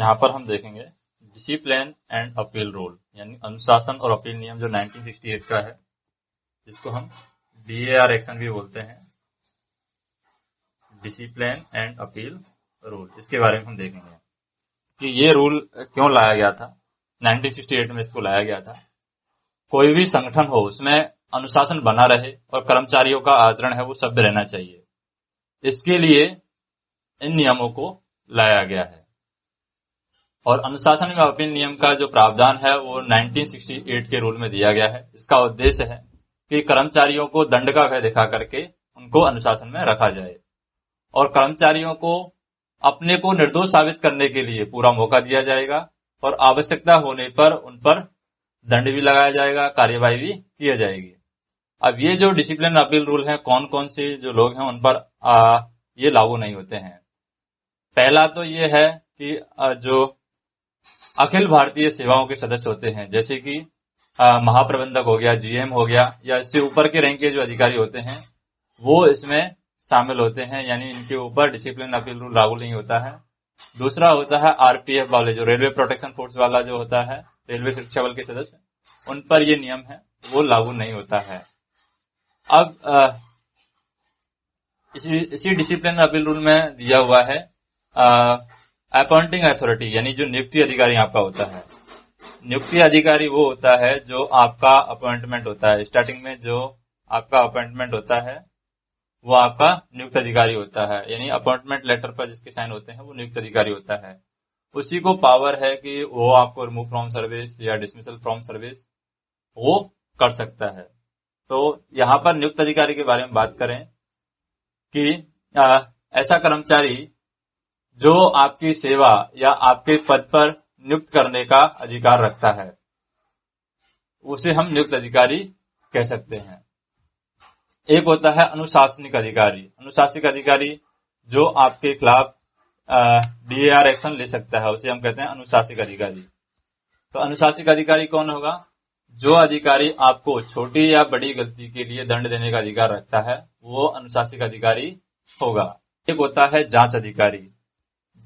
यहाँ पर हम देखेंगे डिसिप्लिन एंड अपील रूल, यानी अनुशासन और अपील नियम जो 1968 का है, जिसको हम DAR एक्शन भी बोलते हैं, डिसिप्लिन एंड अपील रूल। इसके बारे में हम देखेंगे कि ये रूल क्यों लाया गया था, 1968 में इसको लाया गया था। कोई भी संगठन हो उसमें अनुशासन बना रहे और कर्मचारियों का आचरण है वो सभ्य रहना चाहिए, इसके लिए इन नियमों को लाया गया है। और अनुशासन में अपील नियम का जो प्रावधान है वो 1968 के रूल में दिया गया है। इसका उद्देश्य है कि कर्मचारियों को दंड का भय दिखा करके उनको अनुशासन में रखा जाए और कर्मचारियों को अपने को निर्दोष साबित करने के लिए पूरा मौका दिया जाएगा और आवश्यकता होने पर उन पर दंड भी लगाया जाएगा, कार्यवाही भी की जाएगी। अब ये जो डिसिप्लिन अपील रूल है, कौन कौन से जो लोग हैं उन पर ये लागू नहीं होते हैं। पहला तो ये है कि जो अखिल भारतीय सेवाओं के सदस्य होते हैं, जैसे कि महाप्रबंधक हो गया, GM हो गया, या इससे ऊपर के रैंक के जो अधिकारी होते हैं वो इसमें शामिल होते हैं, यानी इनके ऊपर डिसिप्लिन अपील रूल लागू नहीं होता है। दूसरा होता है RPF वाले, जो रेलवे प्रोटेक्शन फोर्स वाला जो होता है, रेलवे सुरक्षा बल के सदस्य, उन पर ये नियम है वो लागू नहीं होता है। अब इसी डिसिप्लिन अपील रूल में दिया हुआ है अपॉइंटिंग अथॉरिटी, यानी जो नियुक्ति अधिकारी आपका होता है। नियुक्ति अधिकारी वो होता है जो आपका अपॉइंटमेंट होता है, स्टार्टिंग में जो आपका अपॉइंटमेंट होता है वो आपका नियुक्त अधिकारी होता है, यानी अपॉइंटमेंट लेटर पर जिसके साइन होते हैं वो नियुक्त अधिकारी होता है। उसी को पावर है कि वो आपको रिमूव फ्रॉम सर्विस या डिसमिसल फ्रॉम सर्विस वो कर सकता है। तो यहाँ पर नियुक्त अधिकारी के बारे में बात करें कि ऐसा कर्मचारी जो आपकी सेवा या आपके पद पर नियुक्त करने का अधिकार रखता है, उसे हम नियुक्त अधिकारी कह सकते हैं। एक होता है अनुशासनिक अधिकारी। अनुशासनिक अधिकारी जो आपके खिलाफ DAR एक्शन ले सकता है, उसे हम कहते हैं अनुशासनिक अधिकारी। तो अनुशासनिक अधिकारी कौन होगा? जो अधिकारी आपको छोटी या बड़ी गलती के लिए दंड देने का अधिकार रखता है वो अनुशासनिक अधिकारी होगा। एक होता है जांच अधिकारी,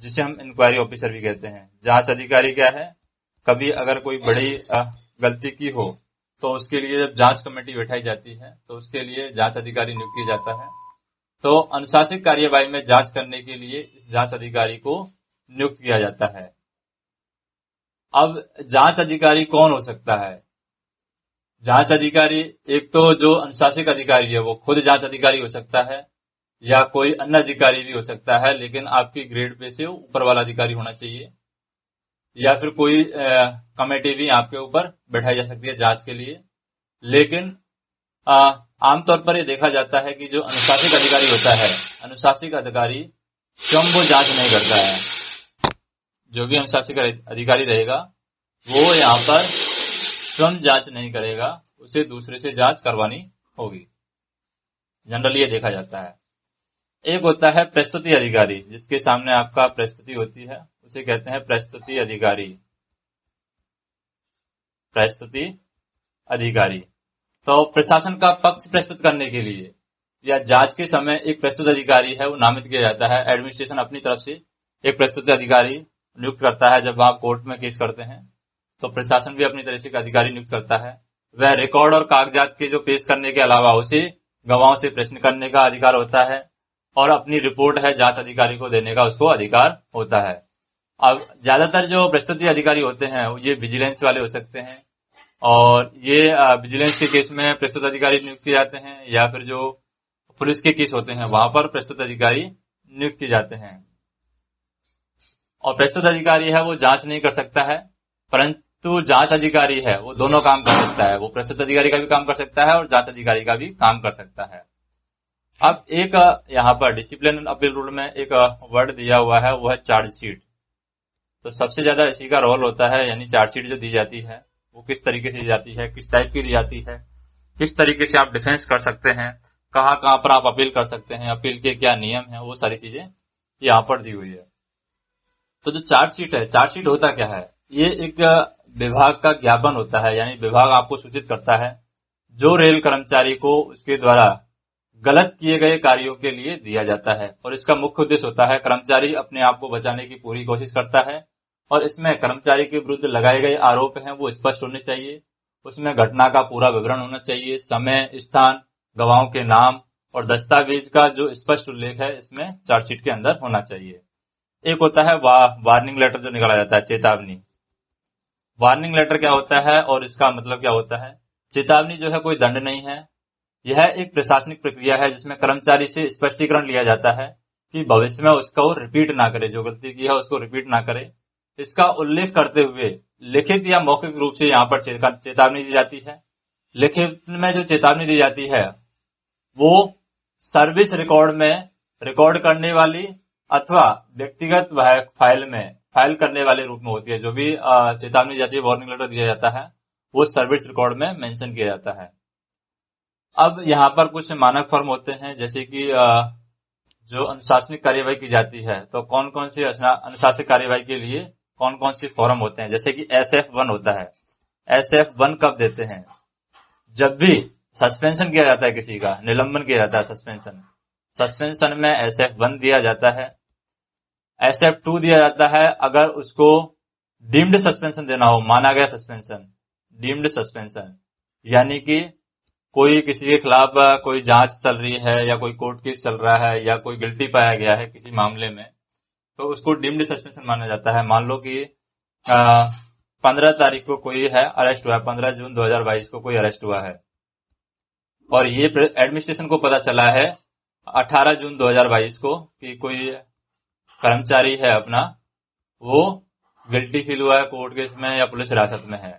जिसे हम इंक्वायरी ऑफिसर भी कहते हैं। जांच अधिकारी क्या है? कभी अगर कोई बड़ी गलती की हो तो उसके लिए जब जांच कमेटी बैठाई जाती है तो उसके लिए जांच अधिकारी नियुक्त किया जाता है। तो अनुशासनिक कार्यवाही में जांच करने के लिए इस जांच अधिकारी को नियुक्त किया जाता है। अब जांच अधिकारी कौन हो सकता है? जांच अधिकारी एक तो जो अनुशासनिक अधिकारी है वो खुद जांच अधिकारी हो सकता है, या कोई अन्य अधिकारी भी हो सकता है, लेकिन आपकी ग्रेड पे से ऊपर वाला अधिकारी होना चाहिए, या फिर कोई कमेटी भी आपके ऊपर बैठाई जा सकती है जांच के लिए। लेकिन आमतौर पर ये देखा जाता है कि जो अनुशासनिक अधिकारी होता है, अनुशासनिक अधिकारी स्वयं वो जांच नहीं करता है। जो भी अनुशासनिक अधिकारी रहेगा वो यहाँ पर स्वयं जांच नहीं करेगा, उसे दूसरे से जांच करवानी होगी। जनरली ये देखा जाता है। एक होता है प्रस्तुति अधिकारी, जिसके सामने आपका प्रस्तुति होती है, उसे कहते हैं प्रस्तुति अधिकारी। प्रस्तुति अधिकारी तो प्रशासन का पक्ष प्रस्तुत करने के लिए या जांच के समय एक प्रस्तुत अधिकारी है वो नामित किया जाता है। एडमिनिस्ट्रेशन अपनी तरफ से एक प्रस्तुत अधिकारी नियुक्त करता है। जब आप कोर्ट में केस करते हैं तो प्रशासन भी अपनी तरह से एक अधिकारी नियुक्त करता है। वह रिकॉर्ड और कागजात के जो पेश करने के अलावा उसे गवाहों से प्रश्न करने का अधिकार होता है और अपनी रिपोर्ट है जांच अधिकारी को देने का उसको अधिकार होता है। अब ज्यादातर जो प्रस्तुति अधिकारी होते हैं ये विजिलेंस वाले हो सकते हैं, और ये विजिलेंस के केस में प्रस्तुत अधिकारी नियुक्त किए जाते हैं, या फिर जो पुलिस के केस होते हैं वहां पर प्रस्तुत अधिकारी नियुक्त किए जाते हैं। और प्रस्तुत अधिकारी है वो जांच नहीं कर सकता है, परंतु जांच अधिकारी है वो दोनों काम कर सकता है। वो प्रस्तुत अधिकारी का भी काम कर सकता है और जांच अधिकारी का भी काम कर सकता है। अब एक यहाँ पर डिसिप्लिन अपील रूल में एक वर्ड दिया हुआ है, वो है चार्जशीट। तो सबसे ज्यादा इसी का रोल होता है, यानी चार्जशीट जो दी जाती है वो किस तरीके से दी जाती है, किस टाइप की दी जाती है, किस तरीके से आप डिफेंस कर सकते हैं, कहाँ कहाँ पर आप अपील कर सकते हैं, अपील के क्या नियम है, वो सारी चीजें यहाँ पर दी हुई है। तो जो चार्जशीट है, चार्जशीट होता क्या है? ये एक विभाग का ज्ञापन होता है, यानी विभाग आपको सूचित करता है जो रेल कर्मचारी को उसके द्वारा गलत किए गए कार्यों के लिए दिया जाता है। और इसका मुख्य उद्देश्य होता है कर्मचारी अपने आप को बचाने की पूरी कोशिश करता है और इसमें कर्मचारी के विरुद्ध लगाए गए आरोप हैं वो स्पष्ट होने चाहिए। उसमें घटना का पूरा विवरण होना चाहिए, समय, स्थान, गवाहों के नाम और दस्तावेज का जो स्पष्ट उल्लेख है इसमें चार्जशीट के अंदर होना चाहिए। एक होता है वार्निंग लेटर जो निकाला जाता है, चेतावनी। वार्निंग लेटर क्या होता है और इसका मतलब क्या होता है? चेतावनी जो है कोई दंड नहीं है, यह एक प्रशासनिक प्रक्रिया है जिसमें कर्मचारी से स्पष्टीकरण लिया जाता है कि भविष्य में उसको रिपीट ना करे, जो गलती की है उसको रिपीट ना करे। इसका उल्लेख करते हुए लिखित या मौखिक रूप से यहाँ पर चेतावनी दी जाती है। लिखित में जो चेतावनी दी जाती है वो सर्विस रिकॉर्ड में रिकॉर्ड करने वाली अथवा व्यक्तिगत फाइल में फाइल करने वाले रूप में होती है। जो भी चेतावनी दी जाती है, वार्निंग लेटर दिया जाता है, वो सर्विस रिकॉर्ड में मेंशन किया जाता है। अब यहाँ पर कुछ मानक फॉर्म होते हैं, जैसे कि जो अनुशासनिक कार्यवाही की जाती है तो कौन कौन सी अनुशासनिक कार्यवाही के लिए कौन कौन सी फॉर्म होते हैं। जैसे कि SF1 होता है। SF1 कब देते हैं? जब भी सस्पेंशन किया जाता है, किसी का निलंबन किया जाता है, सस्पेंशन में SF1 दिया जाता है। SF2 दिया जाता है अगर उसको डीम्ड सस्पेंशन देना हो, माना गया सस्पेंशन, डीम्ड सस्पेंशन, यानी कि कोई किसी के खिलाफ कोई जांच चल रही है या कोई कोर्ट केस चल रहा है या कोई गिल्टी पाया गया है किसी मामले में, तो उसको डीम्ड सस्पेंशन माना जाता है। मान लो कि 15 तारीख को कोई है अरेस्ट हुआ है, 15 जून 2022 को कोई अरेस्ट हुआ है और ये एडमिनिस्ट्रेशन को पता चला है 18 जून 2022 को कि कोई कर्मचारी है अपना, वो गिल्टी फील हुआ है कोर्ट केस में या पुलिस हिरासत में है,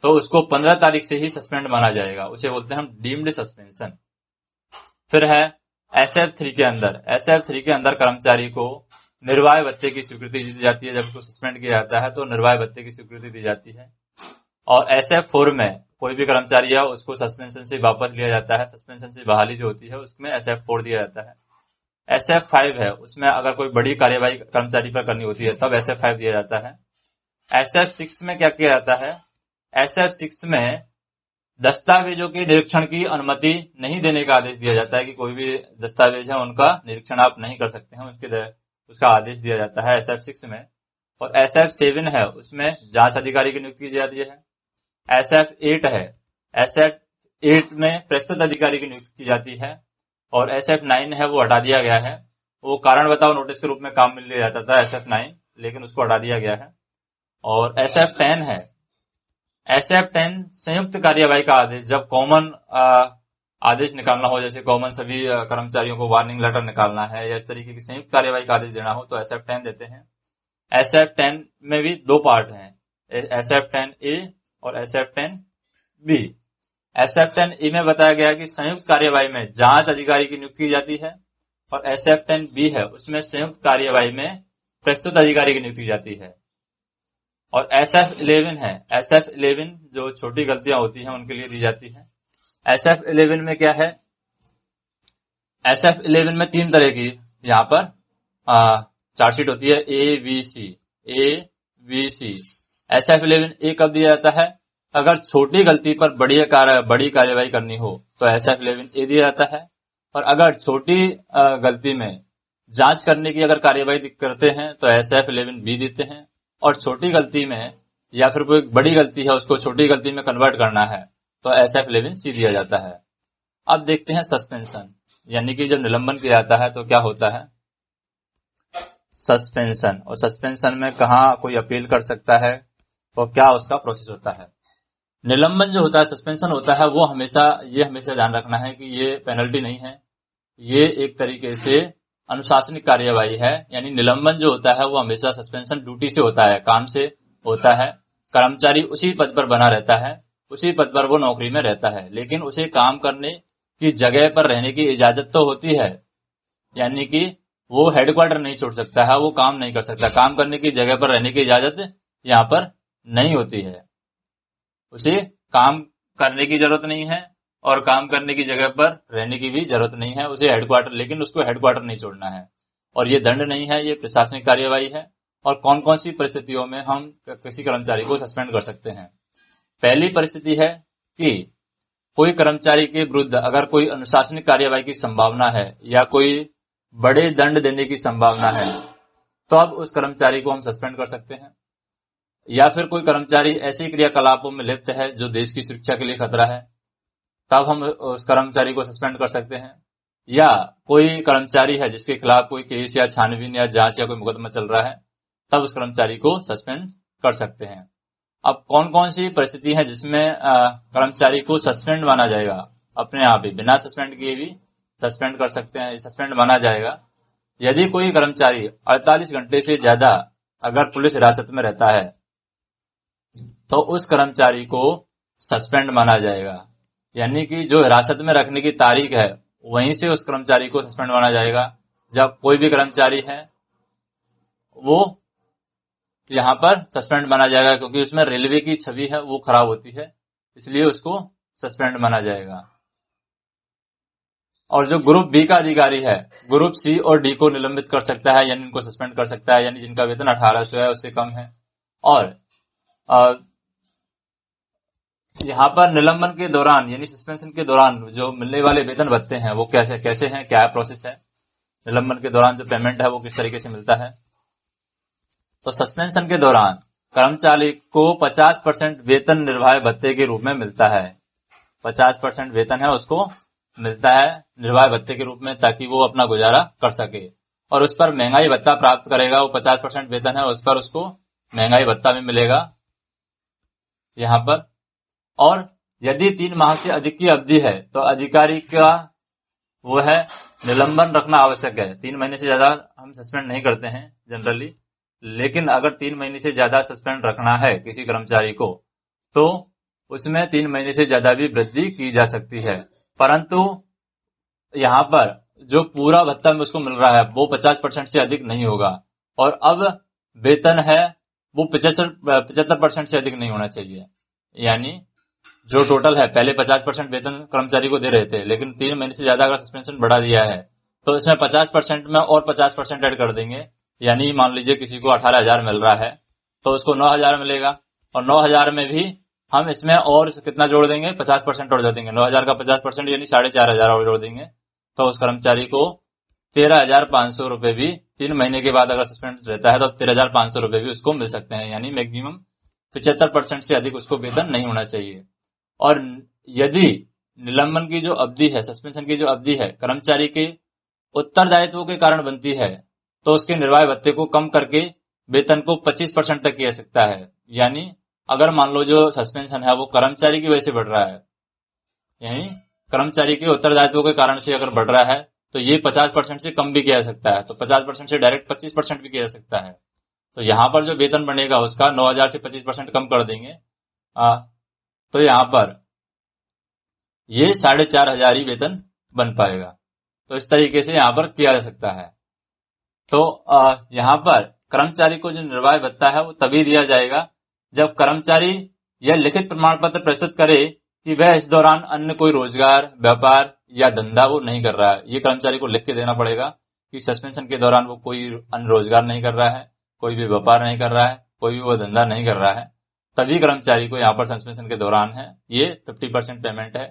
तो उसको 15 तारीख से ही सस्पेंड माना जाएगा। उसे बोलते हैं हम डीम्ड सस्पेंशन। फिर है SF3 के अंदर कर्मचारी को निर्वाह भत्ते की स्वीकृति दी जाती है। जब उसको सस्पेंड किया जाता है तो निर्वाह भत्ते की स्वीकृति दी जाती है। और SF4 में कोई भी कर्मचारी है उसको सस्पेंशन से वापस लिया जाता है, सस्पेंशन से बहाली जो होती है उसमें SF4 दिया जाता है। SF5 है, उसमें अगर कोई बड़ी कार्यवाही कर्मचारी पर करनी होती है तब SF5 दिया जाता है। SF6 में क्या किया जाता है? SF6 में दस्तावेजों के निरीक्षण की अनुमति नहीं देने का आदेश दिया जाता है कि कोई भी दस्तावेज है उनका निरीक्षण आप नहीं कर सकते हैं, उसका आदेश दिया जाता है SF6 में। और SF7 है, उसमें जांच अधिकारी की नियुक्ति की जाती है। SF8 है, SF8 में प्रस्तुत अधिकारी की नियुक्ति की जाती है। और SF9 है वो हटा दिया गया है, वो कारण बताओ नोटिस के रूप में काम में लिया जाता था SF9, लेकिन उसको हटा दिया गया है। और SF10 है, SF10 संयुक्त कार्यवाही का आदेश, जब कॉमन आदेश निकालना हो, जैसे कॉमन सभी कर्मचारियों को वार्निंग लेटर निकालना है या इस तरीके की संयुक्त कार्यवाही का आदेश देना हो तो SF10 देते हैं। SF10 में भी दो पार्ट हैं, SF10A और SF10B। SF10A में बताया गया कि संयुक्त कार्यवाही में जांच अधिकारी की नियुक्ति की जाती है और SF10B है, उसमें संयुक्त कार्यवाही में प्रस्तुत अधिकारी की नियुक्ति की जाती है। और SF11 है, SF11 जो छोटी गलतियां होती हैं उनके लिए दी जाती है। SF11 में क्या है? SF11 में 3 तरह की यहाँ पर चार्जशीट होती है, A, B, C। SF11A कब दिया जाता है? अगर छोटी गलती पर बड़ी कार्यवाही करनी हो तो SF11A दिया जाता है। और अगर छोटी गलती में जांच करने की अगर कार्यवाही करते हैं तो SF11B देते हैं। और छोटी गलती में या फिर कोई बड़ी गलती है उसको छोटी गलती में कन्वर्ट करना है तो SF11C दिया जाता है। अब देखते हैं सस्पेंशन, यानी कि जब निलंबन किया जाता है तो क्या होता है? सस्पेंशन। और सस्पेंशन में कहाँ कोई अपील कर सकता है और क्या उसका प्रोसेस होता है? निलंबन जो होता है, सस्पेंशन होता है, वो हमेशा ध्यान रखना है कि ये पेनल्टी नहीं है, ये एक तरीके से अनुशासनिक कार्यवाही है। यानी निलंबन जो होता है वो हमेशा सस्पेंशन ड्यूटी से होता है, काम से होता है। कर्मचारी उसी पद पर बना रहता है, उसी पद पर वो नौकरी में रहता है, लेकिन उसे काम करने की जगह पर रहने की इजाजत तो होती है, यानी कि वो हेडक्वार्टर नहीं छोड़ सकता है, वो काम नहीं कर सकता, काम करने की जगह पर रहने की इजाजत यहाँ पर नहीं होती है। उसे काम करने की जरूरत नहीं है और काम करने की जगह पर रहने की भी जरूरत नहीं है, उसे हेडक्वार्टर, लेकिन उसको हेडक्वार्टर नहीं छोड़ना है। और ये दंड नहीं है, ये प्रशासनिक कार्यवाही है। और कौन कौन सी परिस्थितियों में हम किसी कर्मचारी को सस्पेंड कर सकते हैं? पहली परिस्थिति है कि कोई कर्मचारी के विरुद्ध अगर कोई अनुशासनिक कार्यवाही की संभावना है या कोई बड़े दंड देने की संभावना है तो अब उस कर्मचारी को हम सस्पेंड कर सकते हैं। या फिर कोई कर्मचारी ऐसे क्रियाकलापों में लिप्त है जो देश की सुरक्षा के लिए खतरा है, तब हम उस कर्मचारी को सस्पेंड कर सकते हैं। या कोई कर्मचारी है जिसके खिलाफ कोई केस या छानबीन या जांच या कोई मुकदमा चल रहा है, तब उस कर्मचारी को सस्पेंड कर सकते हैं। अब कौन कौन सी परिस्थिति है जिसमें कर्मचारी को सस्पेंड माना जाएगा, अपने आप ही बिना सस्पेंड किए भी सस्पेंड कर सकते हैं, सस्पेंड माना जाएगा। यदि कोई कर्मचारी 48 घंटे से ज्यादा अगर पुलिस हिरासत में रहता है तो उस कर्मचारी को सस्पेंड माना जाएगा। यानी कि जो हिरासत में रखने की तारीख है वहीं से उस कर्मचारी को सस्पेंड माना जाएगा। जब कोई भी कर्मचारी है वो यहाँ पर सस्पेंड माना जाएगा, क्योंकि उसमें रेलवे की छवि है वो खराब होती है, इसलिए उसको सस्पेंड माना जाएगा। और जो ग्रुप बी का अधिकारी है, ग्रुप सी और डी को निलंबित कर सकता है, यानी इनको सस्पेंड कर सकता है, यानी जिनका वेतन 1800 है उससे कम है। और यहाँ पर निलंबन के दौरान यानी सस्पेंशन के दौरान जो मिलने वाले वेतन भत्ते हैं वो कैसे हैं, क्या प्रोसेस है, निलंबन के दौरान जो पेमेंट है वो किस तरीके से मिलता है। तो सस्पेंशन के दौरान कर्मचारी को 50% वेतन निर्वाह भत्ते के रूप में मिलता है। 50% वेतन है उसको मिलता है निर्वाह भत्ते के रूप में, ताकि वो अपना गुजारा कर सके। और उस पर महंगाई भत्ता प्राप्त करेगा। वो 50% वेतन है उस पर उसको महंगाई भत्ता भी मिलेगा यहाँ पर। और यदि 3 माह से अधिक की अवधि है तो अधिकारी का वो है निलंबन रखना आवश्यक है। 3 महीने से ज्यादा हम सस्पेंड नहीं करते हैं जनरली, लेकिन अगर 3 महीने से ज्यादा सस्पेंड रखना है किसी कर्मचारी को तो उसमें 3 महीने से ज्यादा भी वृद्धि की जा सकती है। परंतु यहाँ पर जो पूरा भत्ता उसको मिल रहा है वो 50% से अधिक नहीं होगा। और अब वेतन है वो 75% से अधिक नहीं होना चाहिए। यानी जो टोटल है, पहले 50% वेतन कर्मचारी को दे रहे थे, लेकिन 3 महीने से ज्यादा अगर सस्पेंशन बढ़ा दिया है तो इसमें 50% में और 50% ऐड कर देंगे। यानी मान लीजिए किसी को 18,000 मिल रहा है तो उसको 9,000 मिलेगा, और 9,000 में भी हम इसमें और कितना जोड़ देंगे, 50% और जोड़ देंगे। 9,000 का 50% यानी 4,500 और जोड़ देंगे, तो उस कर्मचारी को 13,500 रुपए भी 3 महीने के बाद अगर सस्पेंड रहता है तो 13,500 रुपए भी उसको मिल सकते हैं। यानी मैक्सिमम 75% से अधिक उसको वेतन नहीं होना चाहिए। और यदि निलंबन की जो अवधि है, सस्पेंशन की जो अवधि है कर्मचारी के उत्तरदायित्व के कारण बनती है तो उसके निर्वाह भत्ते को कम करके वेतन को 25% तक किया सकता है। यानी अगर मान लो जो सस्पेंशन है वो कर्मचारी की वजह से बढ़ रहा है, यानी कर्मचारी के उत्तरदायित्व के कारण से अगर बढ़ रहा है तो ये 50% से कम भी किया जा सकता है, तो 50% से डायरेक्ट 25% भी किया जा सकता है। तो यहाँ पर जो वेतन बनेगा उसका 9,000 से 25% कम कर देंगे तो यहाँ पर ये 4,500 ही वेतन बन पाएगा। तो इस तरीके से यहाँ पर किया जा सकता है। तो यहाँ पर कर्मचारी को जो निर्वाह भत्ता है वो तभी दिया जाएगा जब कर्मचारी यह लिखित प्रमाण पत्र प्रस्तुत करे कि वह इस दौरान अन्य कोई रोजगार, व्यापार या धंधा वो नहीं कर रहा है। ये कर्मचारी को लिख के देना पड़ेगा कि सस्पेंशन के दौरान वो कोई अन्य रोजगार नहीं कर रहा है, कोई भी व्यापार नहीं कर रहा है, कोई भी वो धंधा नहीं कर रहा है। तभी कर्मचारी को यहाँ पर सस्पेंशन के दौरान है ये 50% पेमेंट है,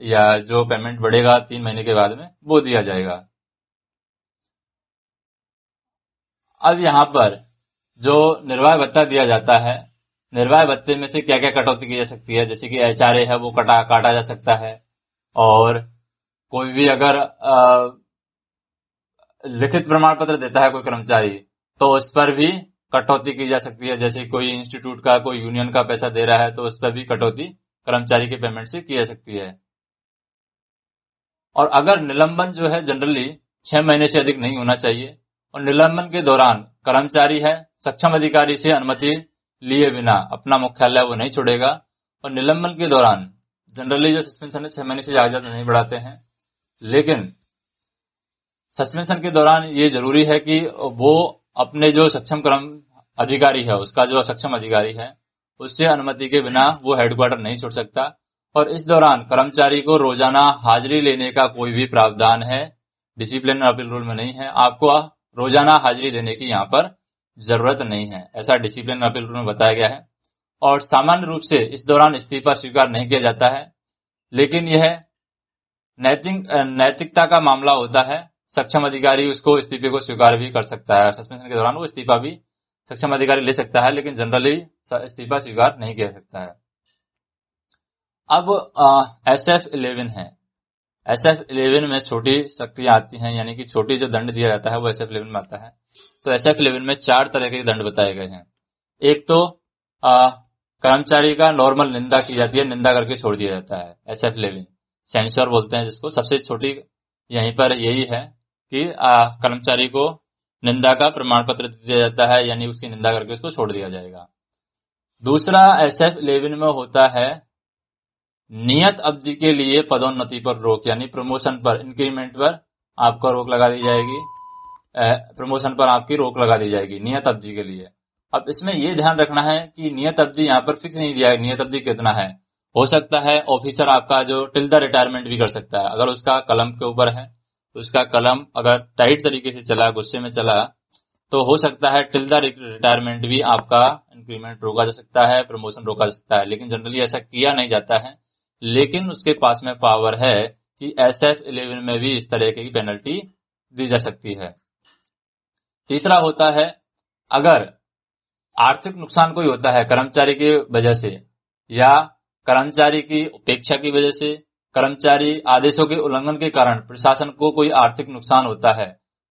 या जो पेमेंट बढ़ेगा 3 महीने के बाद में वो दिया जाएगा। अब यहाँ पर जो निर्वाह भत्ता दिया जाता है, निर्वाह भत्ते में से क्या क्या कटौती की जा सकती है, जैसे कि एचआरए है वो काटा जा सकता है। और कोई भी अगर लिखित प्रमाण पत्र देता है कोई कर्मचारी तो उस पर भी कटौती की जा सकती है। जैसे कोई इंस्टीट्यूट का, कोई यूनियन का पैसा दे रहा है तो उस पर भी कटौती कर्मचारी के पेमेंट से की जा सकती है। और अगर निलंबन जो है जनरली 6 महीने से अधिक नहीं होना चाहिए, और निलंबन के दौरान कर्मचारी है सक्षम अधिकारी से अनुमति लिए बिना अपना मुख्यालय वो नहीं छोड़ेगा। और निलंबन के दौरान जनरली जो सस्पेंशन है 6 महीने से ज्यादा नहीं बढ़ाते हैं, लेकिन सस्पेंशन के दौरान ये जरूरी है कि वो अपने जो सक्षम कर्म अधिकारी है, उसका जो सक्षम अधिकारी है उससे अनुमति के बिना वो हेडक्वार्टर नहीं छोड़ सकता। और इस दौरान कर्मचारी को रोजाना हाजिरी लेने का कोई भी प्रावधान है डिसिप्लिन अपील रूल में नहीं है। आपको रोजाना हाजिरी देने की यहाँ पर जरूरत नहीं है, ऐसा डिसिप्लिन अपील रूल में बताया गया है। और सामान्य रूप से इस दौरान इस्तीफा स्वीकार नहीं किया जाता है, लेकिन यह नैतिकता का मामला होता है। सक्षम अधिकारी उसको इस्तीफे को स्वीकार भी कर सकता है, सस्पेंशन के दौरान वो इस्तीफा भी सक्षम अधिकारी ले सकता है, लेकिन जनरली इस्तीफा स्वीकार नहीं किया सकता है। अब SF11 है। SF11 में छोटी शक्तियां आती हैं, यानी कि छोटी जो दंड दिया जाता है वो SF11 में आता है। तो SF11 में 4 तरह के दंड बताए गए हैं। एक तो कर्मचारी का नॉर्मल निंदा की जाती है, निंदा करके छोड़ दिया जाता है, SF11 सेंसर बोलते हैं जिसको। सबसे छोटी यहीं पर यही है कि कर्मचारी को निंदा का प्रमाण पत्र दिया जाता है, यानी उसकी निंदा करके उसको छोड़ दिया जाएगा। दूसरा SF11 में होता है नियत अवधि के लिए पदोन्नति पर रोक, यानी प्रमोशन पर, इंक्रीमेंट पर आपको रोक लगा दी जाएगी, प्रमोशन पर आपकी रोक लगा दी जाएगी नियत अवधि के लिए। अब इसमें यह ध्यान रखना है कि नियत अवधि यहाँ पर फिक्स नहीं दिया है, नियत अवधि कितना है। हो सकता है ऑफिसर आपका जो टिल द रिटायरमेंट भी कर सकता है, अगर उसका कलम के ऊपर है, उसका कलम अगर टाइट तरीके से चला, गुस्से में चला, तो हो सकता है टिल द रिटायरमेंट भी आपका इंक्रीमेंट रोका जा सकता है, प्रमोशन रोका जा सकता है। लेकिन जनरली ऐसा किया नहीं जाता है, लेकिन उसके पास में पावर है कि SF11 में भी इस तरह की पेनल्टी दी जा सकती है। तीसरा होता है अगर आर्थिक नुकसान कोई होता है कर्मचारी की वजह से, या कर्मचारी की उपेक्षा की वजह से, कर्मचारी आदेशों के उल्लंघन के कारण प्रशासन को कोई आर्थिक नुकसान होता है,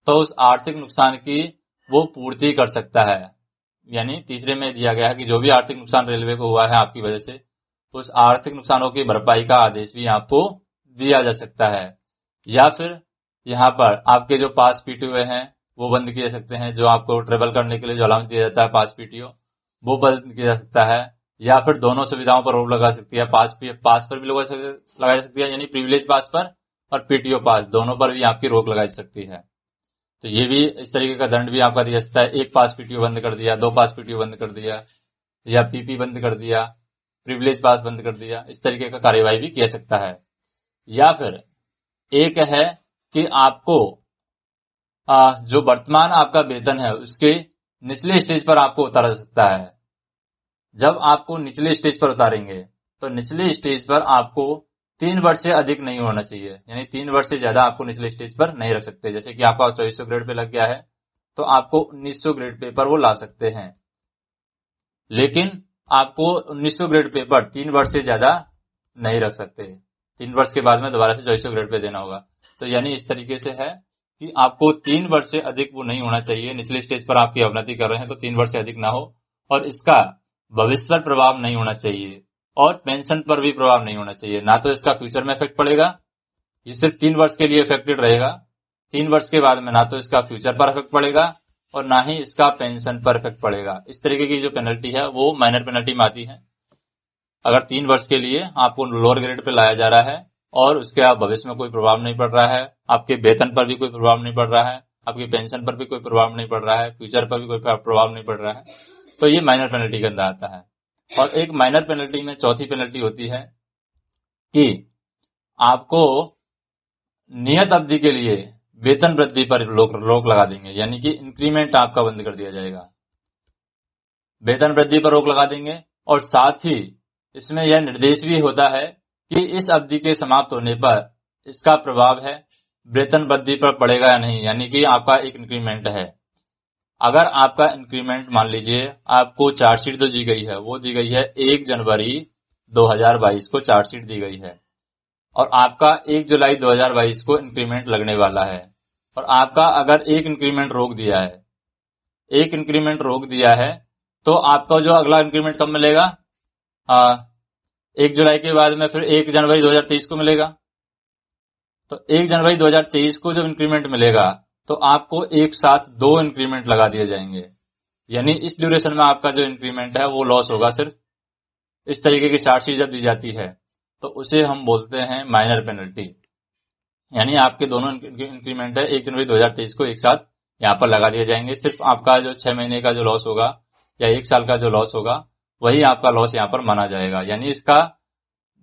तो उस आर्थिक नुकसान की वो पूर्ति कर सकता है। यानी तीसरे में दिया गया है कि जो भी आर्थिक नुकसान रेलवे को हुआ है आपकी वजह से, उस आर्थिक नुकसानों की भरपाई का आदेश भी आपको दिया जा सकता है। या फिर यहाँ पर आपके जो पास PTO हैं वो बंद किए जा सकते हैं, जो आपको ट्रेवल करने के लिए जो अलाउंस दिया जाता है पास PTO, वो बंद किया जा सकता है। या फिर दोनों सुविधाओं पर रोक लगा सकती है, पास पर भी लगाई जा सकती है, यानी प्रिविलेज पास पर और PTO पास दोनों पर भी आपकी रोक लगाई जा सकती है। तो ये भी इस तरीके का दंड भी आपका दिया जा सकता है। एक पास PTO बंद कर दिया, 2 पास PTO बंद कर दिया, या PP बंद कर दिया, प्रिविलेज पास बंद कर दिया, इस तरीके का कार्यवाही भी किया सकता है। या फिर एक है कि आपको जो वर्तमान आपका वेतन है उसके निचले स्टेज पर आपको उतारा जा सकता है। जब आपको निचले स्टेज पर उतारेंगे तो निचले स्टेज पर आपको 3 वर्ष से अधिक नहीं होना चाहिए, यानी 3 वर्ष से ज्यादा आपको निचले स्टेज पर नहीं रख सकते। जैसे कि आपका 2400 ग्रेड पे लग गया है तो आपको 1900 ग्रेड पे पर वो ला सकते हैं, लेकिन आपको 1900 ग्रेड पे पर 3 वर्ष से ज्यादा नहीं रख सकते। 3 वर्ष के बाद में दोबारा से 2400 ग्रेड पे देना होगा। तो यानी इस तरीके से है कि आपको 3 वर्ष से अधिक वो नहीं होना चाहिए। निचले स्टेज पर आपकी अवनति कर रहे हैं तो 3 वर्ष से अधिक ना हो, और इसका भविष्य पर प्रभाव नहीं होना चाहिए, और पेंशन पर भी प्रभाव नहीं होना चाहिए। ना तो इसका फ्यूचर में इफेक्ट पड़ेगा, ये सिर्फ 3 वर्ष के लिए इफेक्टेड रहेगा। 3 वर्ष के बाद में ना तो इसका फ्यूचर पर इफेक्ट पड़ेगा और ना ही इसका पेंशन पर इफेक्ट पड़ेगा। इस तरीके की जो पेनल्टी है वो माइनर पेनल्टी में आती है। अगर 3 वर्ष के लिए आपको लोअर ग्रेड पे लाया जा रहा है और उसके आप भविष्य में कोई प्रभाव नहीं पड़ रहा है, आपके वेतन पर भी कोई प्रभाव नहीं पड़ रहा है, आपकी पेंशन पर भी कोई प्रभाव नहीं पड़ रहा है, फ्यूचर पर भी कोई प्रभाव नहीं पड़ रहा है, तो ये माइनर पेनल्टी के अंदर आता है। और एक माइनर पेनल्टी में चौथी पेनल्टी होती है कि आपको नियत अवधि के लिए वेतन वृद्धि पर रोक लगा देंगे, यानी कि इंक्रीमेंट आपका बंद कर दिया जाएगा। वेतन वृद्धि पर रोक लगा देंगे, और साथ ही इसमें यह निर्देश भी होता है कि इस अवधि के समाप्त होने पर इसका प्रभाव है वेतन वृद्धि पर पड़ेगा या नहीं। यानी कि आपका एक इंक्रीमेंट है, अगर आपका इंक्रीमेंट मान लीजिए आपको चार्जशीट जो दी गई है वो दी गई है 1 जनवरी 2022 को चार्जशीट दी गई है, और आपका 1 जुलाई 2022 को इंक्रीमेंट लगने वाला है, और आपका अगर एक इंक्रीमेंट रोक दिया है तो आपका जो अगला इंक्रीमेंट कब मिलेगा, 1 जुलाई के बाद में फिर 1 जनवरी 2023 को मिलेगा। तो 1 जनवरी 2023 को जब इंक्रीमेंट मिलेगा तो आपको एक साथ 2 इंक्रीमेंट लगा दिए जाएंगे, यानी इस ड्यूरेशन में आपका जो इंक्रीमेंट है वो लॉस होगा। सिर्फ इस तरीके की चार्जशीट जब दी जाती है तो उसे हम बोलते हैं माइनर पेनल्टी, यानी आपके दोनों इंक्रीमेंट है 1 जनवरी 2023 को एक साथ यहाँ पर लगा दिए जाएंगे। सिर्फ आपका जो 6 महीने का जो लॉस होगा या 1 साल का जो लॉस होगा वही आपका लॉस यहाँ पर माना जाएगा, यानी इसका